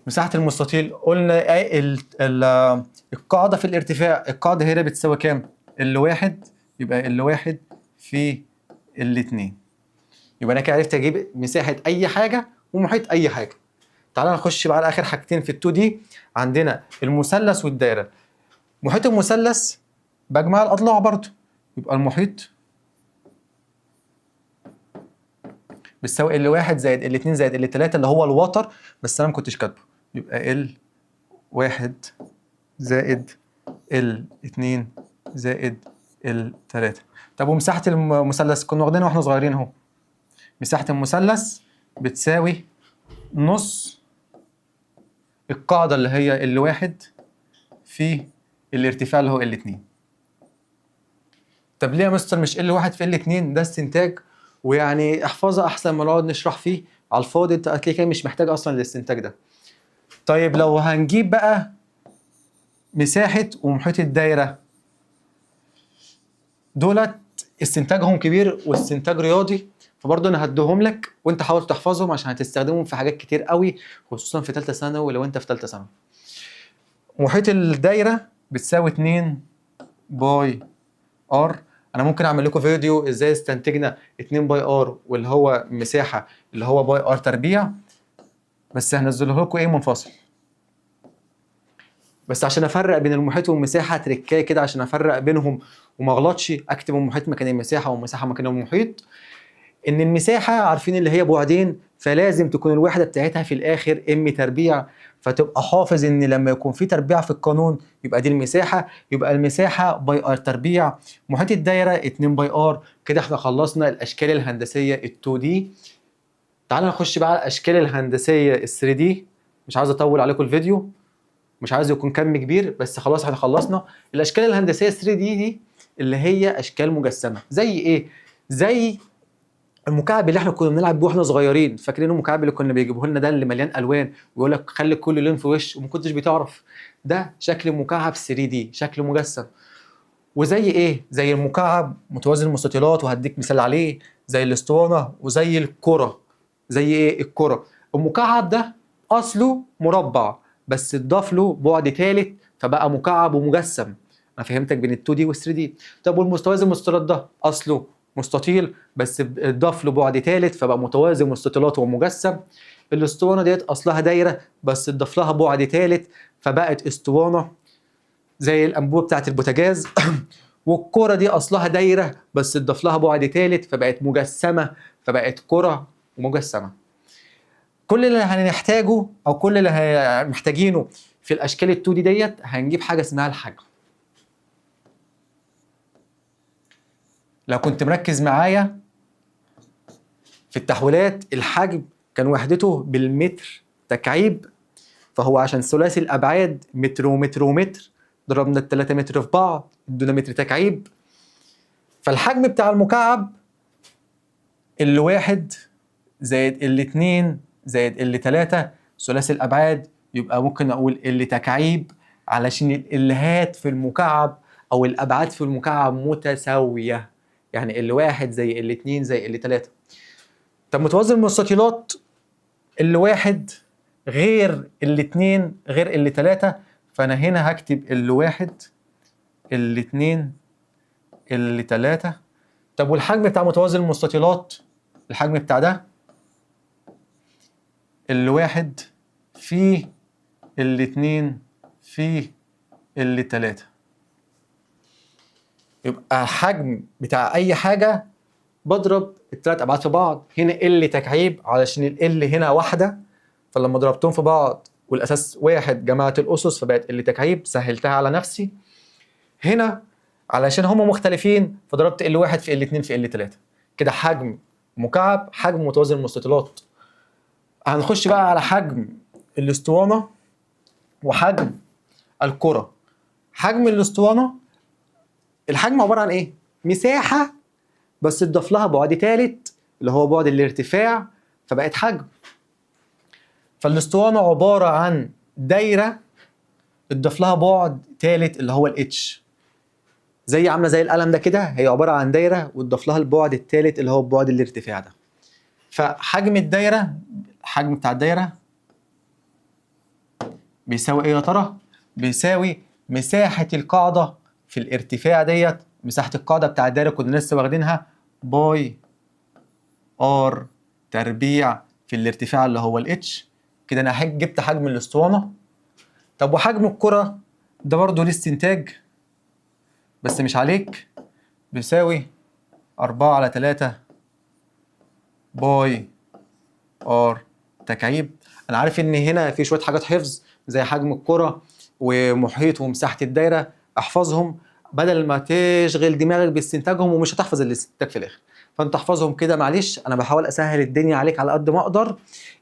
مساحة المستطيل قلنا ايه؟ القاعدة في الارتفاع، القاعدة هنا بتساوي كام؟ الواحد، يبقى الواحد في الاثنين. يبقى انا كده عرفت اجيب مساحة اي حاجة ومحيط اي حاجة. تعالى نخش بقى على اخر حاجتين في ال2 دي. عندنا المثلث والدائرة. محيط المثلث بجمع الاضلاع برضه، يبقى المحيط بتساوي ال1 زائد ال2 زائد ال3 اللي هو الوتر، بس انا ما كنتش كاتبه. يبقى ال1 زائد ال2 زائد ال3. طب ومساحة المثلث كنا واخدينها واحنا صغيرين اهو. مساحة المثلث بتساوي نص القاعدة اللي هي ال1 في الارتفاع اللي هو ال2. طب ليه يا مستر مش ال1 في ال2؟ ده استنتاج ويعني احفظها احسن ما نقعد نشرح فيه على الفاضي، انت هتلاقي كده مش محتاج اصلا الاستنتاج ده. طيب لو هنجيب بقى مساحة ومحيط الدايرة، دولت استنتاجهم كبير واستنتاج رياضي، فبرضه انا هديهم لك وانت حاول تحفظهم عشان هتستخدمهم في حاجات كتير قوي، خصوصا في ثالثه ثانوي لو انت في ثالثه ثانوي. محيط الدايره بتساوي 2 باي ار. انا ممكن اعمل لكم فيديو ازاي استنتجنا 2 باي ار واللي هو مساحه اللي هو باي ار تربيع، بس هنزله لكم منفصل. بس عشان افرق بين المحيط والمساحه تريكايه كده عشان افرق بينهم وما اغلطش، اكتب المحيط مكان المساحه والمساحه مكان المحيط. ان المساحه عارفين اللي هي بعدين، فلازم تكون الوحده بتاعتها في الاخر ام تربيع، فتبقى حافظ ان لما يكون في تربيع في القانون يبقى دي المساحه، يبقى المساحه باي ار تربيع. محيط الدايره 2 باي ار. كده احنا خلصنا الاشكال الهندسيه ال2 دي. تعال نخش بقى على الاشكال الهندسيه ال3 دي. مش عايز اطول عليكم الفيديو، مش عايز يكون كم كبير، بس خلاص احنا خلصنا الاشكال الهندسيه 3 دي اللي هي اشكال مجسمه. زي ايه؟ زي المكعب اللي احنا كنا بنلعب بيه واحنا صغيرين، فاكرين المكعب اللي كنا بيجيبوه لنا ده اللي مليان الوان ويقول لك خلي كل لون في وش وما كنتش بتعرف؟ ده شكل مكعب 3 دي، شكل مجسم. وزي ايه؟ زي المكعب متوازي المستطيلات، وهديك مثال عليه، زي الاسطوانه وزي الكره. زي ايه الكره؟ المكعب ده اصله مربع بس اتضاف له بعد ثالث فبقى مكعب ومجسم. انا فهمتك بين ال2 دي وال3 دي. طب والمتوازي المستطيلات ده اصله مستطيل بس اتضاف له بعد ثالث فبقى متوازي مستطيلات ومجسم. الاسطوانه ديت اصلها دايره بس اتضاف لها بعد ثالث فبقت اسطوانه زي الانبوبه بتاعت البوتاجاز. والكره دي اصلها دايره بس اتضاف لها بعد ثالث فبقت مجسمه فبقت كره ومجسمه. كل اللي هنحتاجه او كل اللي محتاجينه في الاشكال ال2 دي ديت هنجيب حاجه اسمها الحجم. لو كنت مركز معايا في التحويلات، الحجم كان وحدته بالمتر تكعيب، فهو عشان ثلاثي الابعاد متر ومتر ومتر، ضربنا ال3 متر في بعض ادونا متر تكعيب. فالحجم بتاع المكعب ال1 زائد ال2 زائد ال3 ثلاثي الابعاد، يبقى ممكن اقول ال تكعيب علشان الالهات في المكعب او الابعاد في المكعب متساويه، يعني ال1 زي ال2 زي ال3. طب متوازي المستطيلات ال1 غير ال2 غير ال3، فانا هنا هكتب ال1 ال2 ال3. طب والحجم بتاع متوازي المستطيلات، الحجم بتاع ده ال1 في ال2 في ال3. يبقى الحجم بتاع اي حاجه بضرب الثلاث ابعاد في بعض. هنا ال تكعيب علشان ال هنا واحده، فلما ضربتهم في بعض والاساس واحد جمعت الاسس فبقت ال تكعيب، سهلتها على نفسي. هنا علشان هما مختلفين فضربت ال1 في ال2 في ال3. كده حجم مكعب، حجم متوازي المستطيلات. هنخش بقى على حجم الاسطوانه وحجم الكره. حجم الاسطوانه، الحجم عباره عن ايه؟ مساحه بس اتضاف لها بعد ثالث اللي هو بعد الارتفاع فبقت حجم. فالاسطوانه عباره عن دايره اتضاف لها بعد ثالث اللي هو الاتش، زي عامله زي القلم ده كده، هي عباره عن دايره واتضاف لها البعد الثالث اللي هو بعد الارتفاع ده. فحجم الدايره، الحجم بتاع الدايره بيساوي ايه يا ترى؟ بيساوي مساحه القاعده في الارتفاع ديت، مساحه القاعده بتاع الدايره كنا لسه واخدينها باي ار تربيع في الارتفاع اللي هو الاتش. كده انا جبت حجم الاسطوانه. طب وحجم الكره ده برضه ليه استنتاج بس مش عليك، بيساوي 4/3 باي ار تكعيب. انا عارف ان هنا في شويه حاجات حفظ زي حجم الكره ومحيط ومساحه الدايره، احفظهم بدل ما تشغل دماغك باستنتاجهم ومش هتحفظ الاستنتاج في الاخر، فانت احفظهم كده. معلش انا بحاول اسهل الدنيا عليك على قد ما اقدر.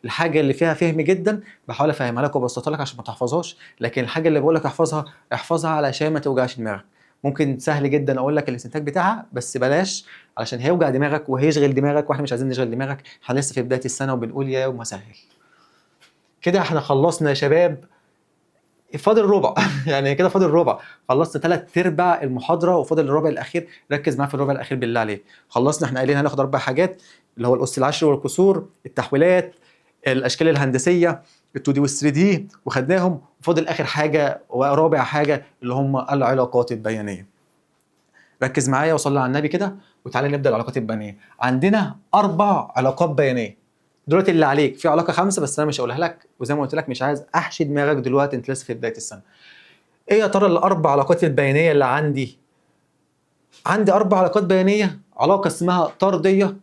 الحاجه اللي فيها فهم جدا بحاول افهمها لك وابسطها لك عشان ما تحفظهاش، لكن الحاجه اللي بقول لك احفظها احفظها علشان ما توجعش دماغك. ممكن سهل جدا اقول لك الاستنتاج بتاعها، بس بلاش علشان هيوجع دماغك وهيشغل دماغك، واحنا مش عايزين نشغل دماغك، احنا لسه في بدايه السنه وبنقول يا يوم سهل. كده احنا خلصنا يا شباب، فاضل ربع يعني كده فاضل ربع، خلصنا 3/4 المحاضره وفاضل الربع الاخير. ركز معايا في الربع الاخير بالله عليك. خلصنا، احنا قايلين هناخد 4 حاجات، اللي هو الاس العشري والكسور، التحويلات، الاشكال الهندسيه، ال2 دي وال3 دي، وخدناهم. وفاضل اخر حاجه ورابع حاجه اللي هم العلاقات البيانيه. ركز معايا وصلي على النبي كده، وتعالى نبدا العلاقات البيانيه. عندنا 4 علاقات بيانيه دلوقتي. اللي عليك في علاقه 5 بس انا مش هقولها لك، وزي ما قلت لك مش عايز احشي دماغك دلوقتي، انت لسه في بدايه السنه. ايه يا ترى ال4 علاقات البيانيه اللي عندي؟ عندي 4 علاقات بيانيه، علاقه اسمها طرديه،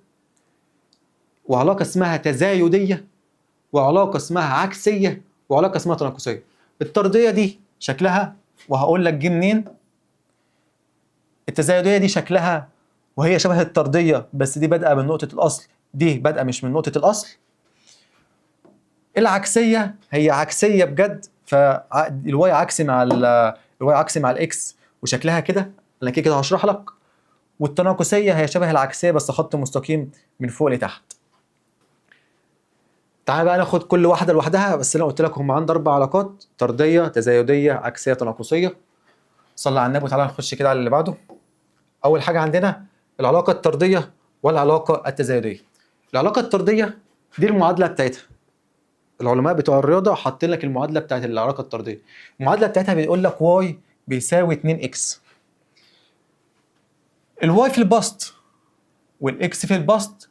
وعلاقه اسمها تزايديه، وعلاقه اسمها عكسيه، وعلاقه اسمها تناقصيه. الطرديه دي شكلها، وهقول لك جه منين. التزايديه دي شكلها وهي شبه الطرديه، بس دي بادئه من نقطه الاصل، دي بادئه مش من نقطه الاصل. العكسيه هي عكسيه بجد، فالواي عكسي مع الواي عكسي مع الاكس، وشكلها كده، انا كده كده هشرح لك. والتناقصيه هي شبه العكسيه بس خط مستقيم من فوق لتحت. تعال بقى ناخد كل واحده لوحدها، بس انا قلت لك هم عندي 4 علاقات: طرديه، تزايديه، عكسيه، تناقصيه. صلى على النبي وتعالى نخش كده على اللي بعده. اول حاجه عندنا العلاقه الطرديه والعلاقه التزايديه. العلاقه الطرديه دي المعادله بتاعتها، العلماء بتوع الرياضه حاطين لك المعادله بتاعت العلاقه الطرديه. المعادله بتاعتها بيقول لك واي بيساوي 2 اكس. الواي في البسط والاكس في البسط،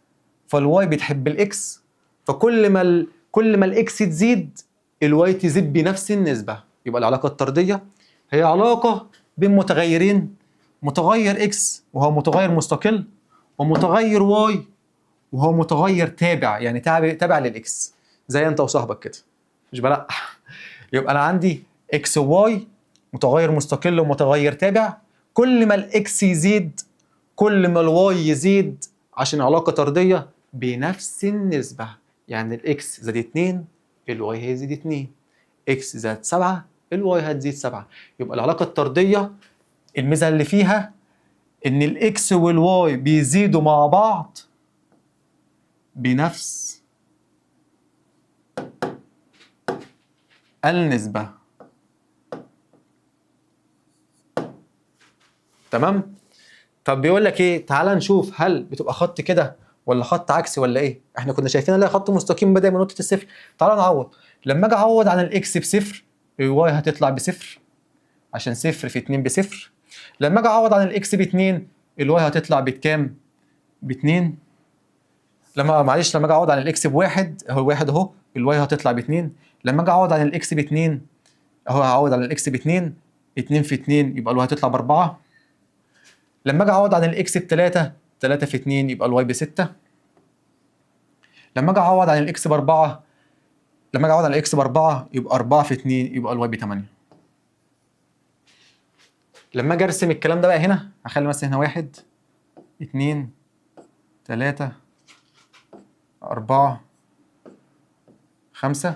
فالواي بتحب الاكس، فكل ما كل ما الاكس تزيد الواي تزيد بنفس النسبه. يبقى العلاقه الطرديه هي علاقه بين متغيرين، متغير اكس وهو متغير مستقل، ومتغير واي وهو متغير تابع، يعني تابع للاكس، زي انت وصاحبك كده، مش بلقح. يبقى انا عندي اكس وواي، متغير مستقل ومتغير تابع. كل ما الاكس يزيد كل ما الواي يزيد، عشان علاقه طرديه بنفس النسبه. يعني الاكس زاد 2 الواي هيزيد 2، اكس زاد 7 الواي هتزيد 7. يبقى العلاقه الطرديه الميزه اللي فيها ان الاكس والواي بيزيدوا مع بعض بنفس النسبة. تمام؟ طب بيقول لك ايه؟ تعال نشوف هل بتبقى خط كده ولا خط عكسي ولا ايه؟ احنا كنا شايفين ان خط مستقيم بادئ من نقطة الصفر. تعال نعوض. لما اجي اعوض عن الاكس بصفر، الواي هتطلع بصفر، عشان صفر في 2 بصفر. لما اجي اعوض عن الاكس ب2 الواي هتطلع بكام؟ ب2. لما اجي اعوض عن الاكس بواحد، اهو واحد اهو، الواي هتطلع ب2. لما اجي اعوض عن الاكس ب2 اهو، هعوض عن الاكس ب2، 2 في 2 يبقى الواي هتطلع ب4. لما اجي اعوض عن الاكس ب3، 3 في 2 يبقى الواي ب6. لما اجي اعوض عن الاكس ب4، لما اجي اعوض عن الاكس ب4 يبقى 4 في 2 يبقى الواي ب8. لما اجي ارسم الكلام ده بقى هنا، هخلي مثلا هنا 1 2 3 4 5،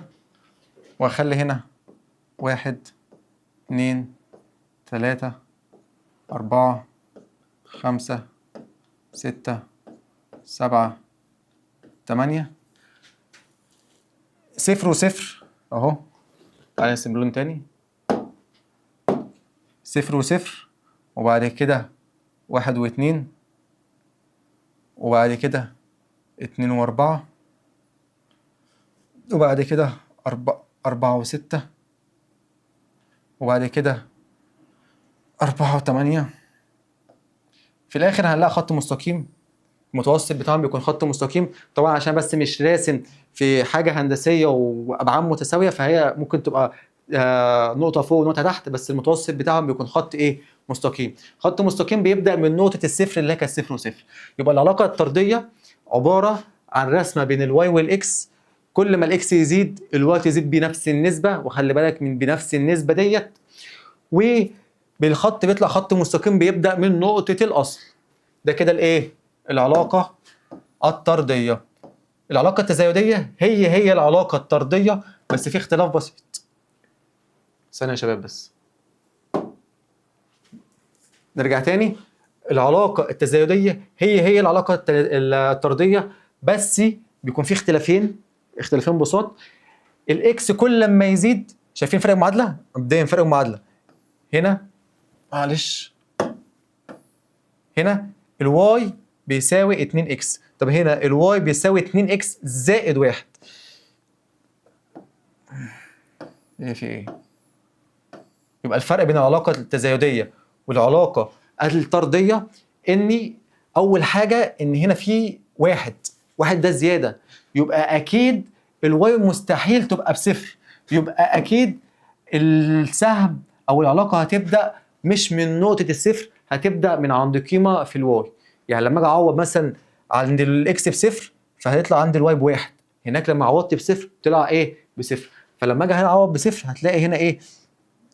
واخلي هنا 1 2 3 4 5 6 7 8. صفر وصفر اهو، تعالى نرسم لون تاني. صفر وصفر، وبعد كده 1 و2، وبعد كده 2 و4، وبعد كده 4 و6، وبعد كده 4 و8. في الاخر هنلاقي خط مستقيم، المتوسط بتاعهم بيكون خط مستقيم. طبعا عشان بس مش راسم في حاجه هندسيه وابعاد متساويه، فهي ممكن تبقى نقطه فوق ونقطه تحت، بس المتوسط بتاعهم بيكون خط ايه؟ مستقيم. خط مستقيم بيبدا من نقطه الصفر اللي هي كانت صفر وصفر. يبقى العلاقه الطرديه عباره عن رسمه بين الواي والاكس، كل ما الاكس يزيد الواي تزيد بنفس النسبه، وخلي بالك من بنفس النسبه ديت. وبالخط بيطلع خط مستقيم بيبدا من نقطه الاصل. ده كده الايه؟ العلاقه الطرديه. العلاقه التزايديه هي العلاقه الطرديه، بس في اختلاف بسيط. ثانيه يا شباب بس. نرجع تاني. العلاقه التزايديه هي العلاقه الطرديه، بس بيكون في اختلافين بساط. الاكس كل لما يزيد، شايفين فرق المعادله؟ مبدئيا فرق المعادله هنا، معلش، هنا الواي بيساوي 2 اكس. طب هنا الواي بيساوي 2 اكس زائد 1. ايه في ايه؟ يبقى الفرق بين العلاقه التزايديه والعلاقه الطرديه ان اول حاجه ان هنا في واحد ده زياده، يبقى اكيد الواي مستحيل تبقى بصفر، يبقى اكيد السهم او العلاقه هتبدا مش من نقطه الصفر، هتبدا من عند قيمه في الواي. يعني لما اجي اعوض مثلا عند الاكس بصفر فهيطلع عند الواي بواحد، هناك لما عوضت بصفر طلع ايه؟ بصفر. فلما اجي هنا اعوض بصفر هتلاقي هنا ايه؟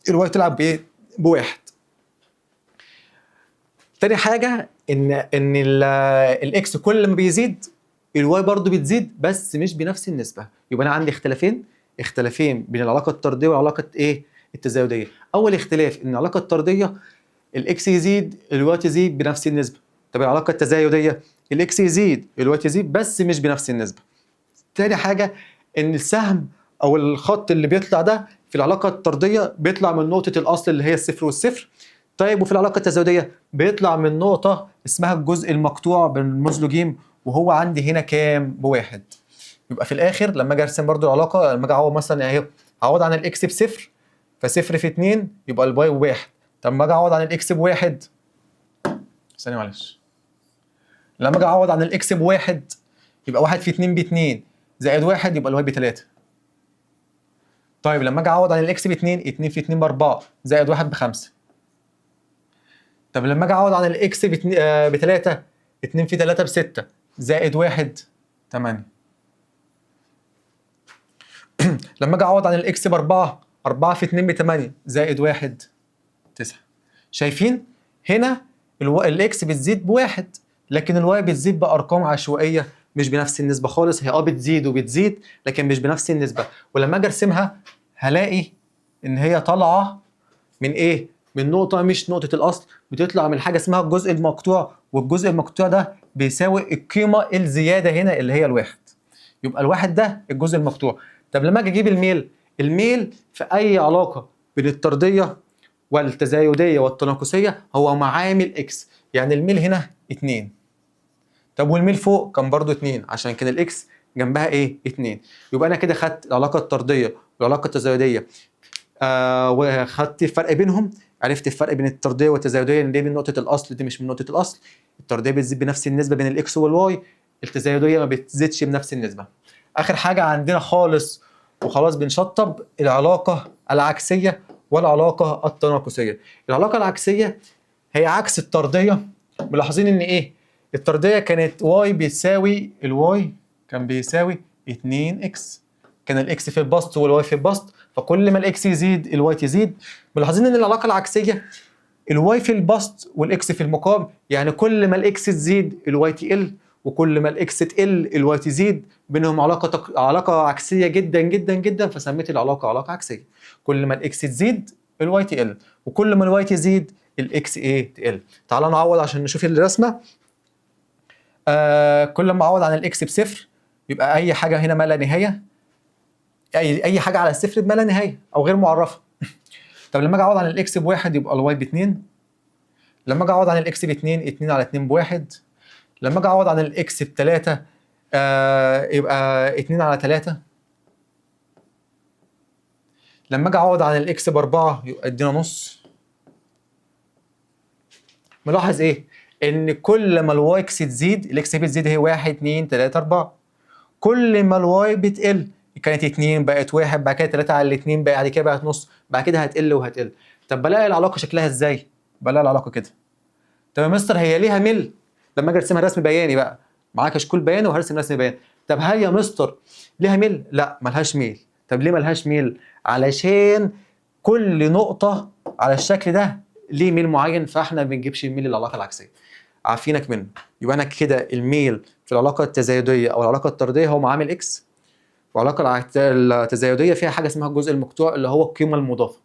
الواي طلع بايه؟ بواحد. تاني حاجه ان الاكس كل ما بيزيد الواي برضو بتزيد، بس مش بنفس النسبه. يبقى انا عندي اختلافين بين العلاقه الطرديه والعلاقه ايه؟ التزايديه. اول اختلاف ان العلاقه الطرديه الاكس يزيد الواي تزيد بنفس النسبه. طب العلاقه التزايديه الاكس يزيد الواي تزيد بس مش بنفس النسبه. تاني حاجه ان السهم او الخط اللي بيطلع ده في العلاقه الطرديه بيطلع من نقطه الاصل اللي هي الصفر والصفر. طيب وفي العلاقه التزايديه بيطلع من نقطه اسمها الجزء المقطوع بالرموز له ج، وهو عندي هنا كام؟ بواحد. يبقى في الاخر لما اجي ارسم برضو العلاقه، لما اجي اعوض مثلا اهي، اعوض عن الاكس بصفر، فصفر في 2 يبقى الواي بواحد. طب لما اجي اعوض عن الاكس بواحد، ثانيه معلش، لما اجي اعوض عن الاكس بواحد يبقى 1 في 2 ب2 زائد 1 يبقى الواي ب3. طيب لما اجي اعوض عن الاكس ب2، 2 في 2 ب4 زائد 1 ب5. طب لما اجي اعوض عن الاكس ب3، 2 في 3 ب6 زائد 1 8. لما اجي اعوض عن الاكس ب4، 4 في 2 ب8 زائد 1 9. شايفين هنا الاكس بتزيد بواحد، لكن الواي بتزيد بارقام عشوائيه مش بنفس النسبه خالص. هي بتزيد وبتزيد لكن مش بنفس النسبه. ولما اجي ارسمها هلاقي ان هي طالعه من ايه؟ من نقطه مش نقطه الاصل، بتطلع من حاجه اسمها الجزء المقطوع، والجزء المقطوع ده بيساوي القيمه الزياده هنا اللي هي الواحد. يبقى الواحد ده الجزء المقطوع. طب لما اجي اجيب الميل في اي علاقه بين الطرديه والتزايديه والتناقصيه هو معامل اكس. يعني الميل هنا 2. طب والميل فوق كان برضو 2 عشان كان الاكس جنبها ايه؟ 2. يبقى انا كده خدت العلاقه الطرديه والعلاقه التزايديه، وخدت الفرق بينهم. عرفت الفرق بين الطرديه والتزايديه ان دي من نقطه الاصل دي مش من نقطه الاصل. الطرديه بتزيد بنفس النسبه بين الاكس والواي، التزايديه ما بتزيدش بنفس النسبه. اخر حاجه عندنا خالص وخلاص بنشطب العلاقه العكسيه والعلاقه التناقصيه. العلاقه العكسيه هي عكس الطرديه. ملاحظين ان ايه؟ الطرديه كانت واي بيساوي، الواي كان بيساوي 2 اكس، كان الاكس في البسط والواي في البسط، فكل ما الاكس يزيد الواي تزيد. ملاحظين ان العلاقه العكسيه الواي في البسط والاكس في المقام، يعني كل ما الاكس تزيد الواي تقل، وكل ما الاكس تقل الواي تزيد. بينهم علاقه عكسيه جدا جدا جدا، فسميت العلاقه علاقه عكسيه. كل ما الاكس تزيد الواي تقل، وكل ما الواي تزيد الاكس ايه؟ تقل. تعالوا نعوض عشان نشوف الرسمه. كل ما اعوض عن الاكس بصفر يبقى اي حاجه هنا ما لا نهايه، اي حاجه على الصفر بما لا نهايه او غير معرفه. طب لما اجي اعوض عن الاكس بواحد يبقى الواي ب2. لما اجي اعوض عن الاكس ب2، 2 على 2 بواحد. لما اجي اعوض عن الاكس ب3 يبقى 2 على 3. لما اجي اعوض عن الاكس ب4 يبقى ادينا نص. ملاحظ ايه؟ ان كل ما الواي اكس تزيد الاكس بتزيد، هي 1 2 3 4. كل ما الواي بتقل، كانت 2 بقت 1، بعد كده 3 على 2 بعد كده بقت نص، بعد كده هتقل وهتقل. طب بلاقي العلاقه شكلها ازاي؟ بلاقي العلاقه كده. طب يا مستر هي ليها ميل؟ لما اجي ارسمها رسم بياني بقى، معاك كشكول بياني وهرسم رسم بياني. طب هل يا مستر ليها ميل؟ لا ملهاش ميل. طب ليه ملهاش ميل؟ علشان كل نقطه على الشكل ده ليه ميل معين، فاحنا ما بنجيبش الميل للعلاقه العكسيه، عارفينك منه. يبقى انا كده الميل في العلاقه التزايديه او العلاقه الطرديه هو معامل اكس، والعلاقه التزايديه فيها حاجه اسمها الجزء المقطوع اللي هو القيمه المضافه.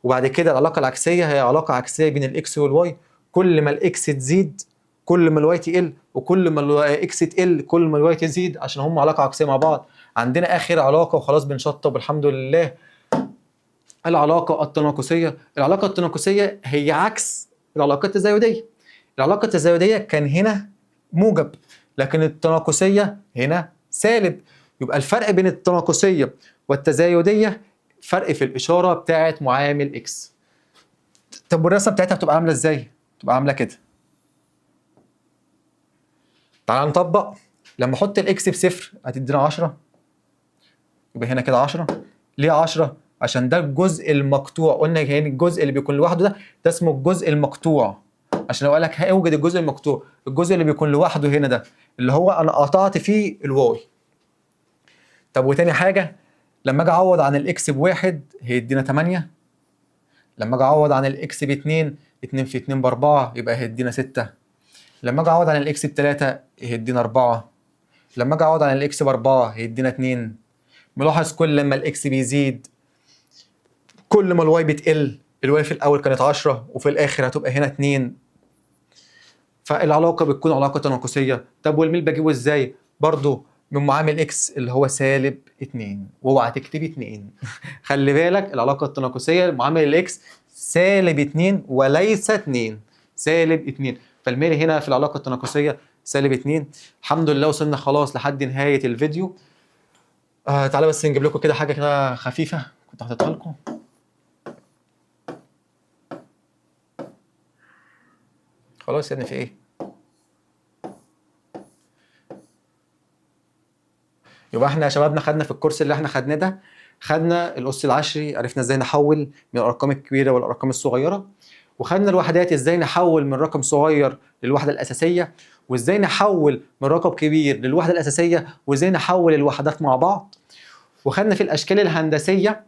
وبعد كده العلاقه العكسيه هي علاقه عكسيه بين الاكس والواي، كل ما الاكس تزيد كل ما الواي تقل، وكل ما الاكس تقل كل ما الواي تزيد، عشان هم علاقه عكسيه مع بعض. عندنا اخر علاقه وخلاص بنشطب الحمد لله، العلاقه التناقصيه. العلاقه التناقصيه هي عكس العلاقه التزايديه. العلاقه التزايديه كان هنا موجب، لكن التناقصيه هنا سالب. يبقى الفرق بين التناقصيه والتزايديه فرق في الاشاره بتاعه معامل اكس. طب والرسمه بتاعتها بتبقى عامله ازاي؟ بتبقى عامله كده. تعال نطبق. لما احط الاكس بصفر هتدينا 10، يبقى هنا كده 10. ليه 10؟ عشان ده الجزء المقطوع. قلنا يعني الجزء اللي بيكون لوحده ده اسمه الجزء المقطوع. عشان لو قال لك اوجد الجزء المقطوع، الجزء اللي بيكون لوحده هنا ده اللي هو انا قطعت فيه الواي. طب وتاني حاجه، لما اجي اعوض عن الاكس بواحد هيدينا 8. لما اجي اعوض عن الاكس باتنين، 2 في 2 ب4 يبقى هيدينا 6. لما اجي اعوض عن الاكس ب3 هيدينا 4. لما اجي اعوض عن الاكس ب4 هيدينا 2. ملاحظ كل لما الاكس بيزيد كل ما الواي بتقل. الواي في الاول كانت 10 وفي الاخر هتبقى هنا 2. فالعلاقه بتكون علاقه تناقصيه. طب والميل بجيبه ازاي؟ برضو من معامل اكس اللي هو سالب 2. واوعى تكتبي 2 خلي بالك العلاقه التناقصيه معامل الاكس سالب 2 وليس 2، سالب 2. فالميل هنا في العلاقه التناقصيه سالب 2. الحمد لله وصلنا خلاص لحد نهايه الفيديو. تعالى بس نجيب لكم كده حاجه كده خفيفه كنت حاططها لكم. خلاص يعني في ايه؟ يبقى احنا يا شبابنا خدنا في الكورس اللي احنا خدناه ده، خدنا الأس العشري، عرفنا ازاي نحول من الأرقام الكبيرة والأرقام الصغيرة، وخدنا الوحدات ازاي نحول من رقم صغير للوحدة الأساسية، وازاي نحول من رقم كبير للوحدة الأساسية، وازاي نحول الوحدات مع بعض. وخدنا في الأشكال الهندسية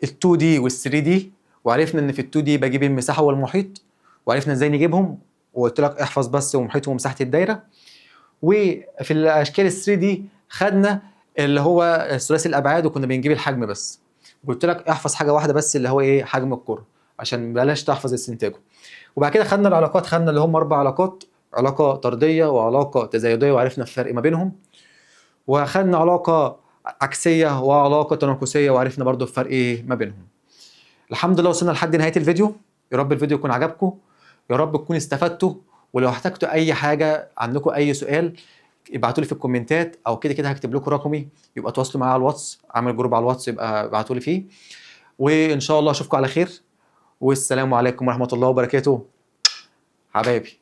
ال 2 دي وال 3 دي، وعرفنا ان في ال 2 دي بجيب المساحة والمحيط، وعرفنا ازاي نجيبهم، وقلت لك احفظ بس ومحيط ومساحة الدايرة. وفي الاشكال ال 3 دي خدنا اللي هو ثلاثي الابعاد وكنا بنجيب الحجم بس، قلت لك احفظ حاجه واحده بس اللي هو ايه؟ حجم الكره، عشان بلاش تحفظ استنتاجه. وبعد كده خدنا العلاقات، خدنا اللي هم 4 علاقات: علاقه طرديه وعلاقه تزايديه وعرفنا الفرق ما بينهم، وخدنا علاقه عكسيه وعلاقه تناقصيه وعرفنا برضو الفرق ايه ما بينهم. الحمد لله وصلنا لحد نهايه الفيديو. يا رب الفيديو يكون عجبكم، يا رب تكونوا استفدتوا. ولو احتجتوا اي حاجه، عندكم اي سؤال، ابعتوا لي في الكومنتات، او كده كده هكتب لكم رقمي، يبقى تواصلوا معايا على الواتس، عامل جروب على الواتس يبقى ابعتوا لي فيه. وان شاء الله اشوفكم على خير، والسلام عليكم ورحمه الله وبركاته حبايبي.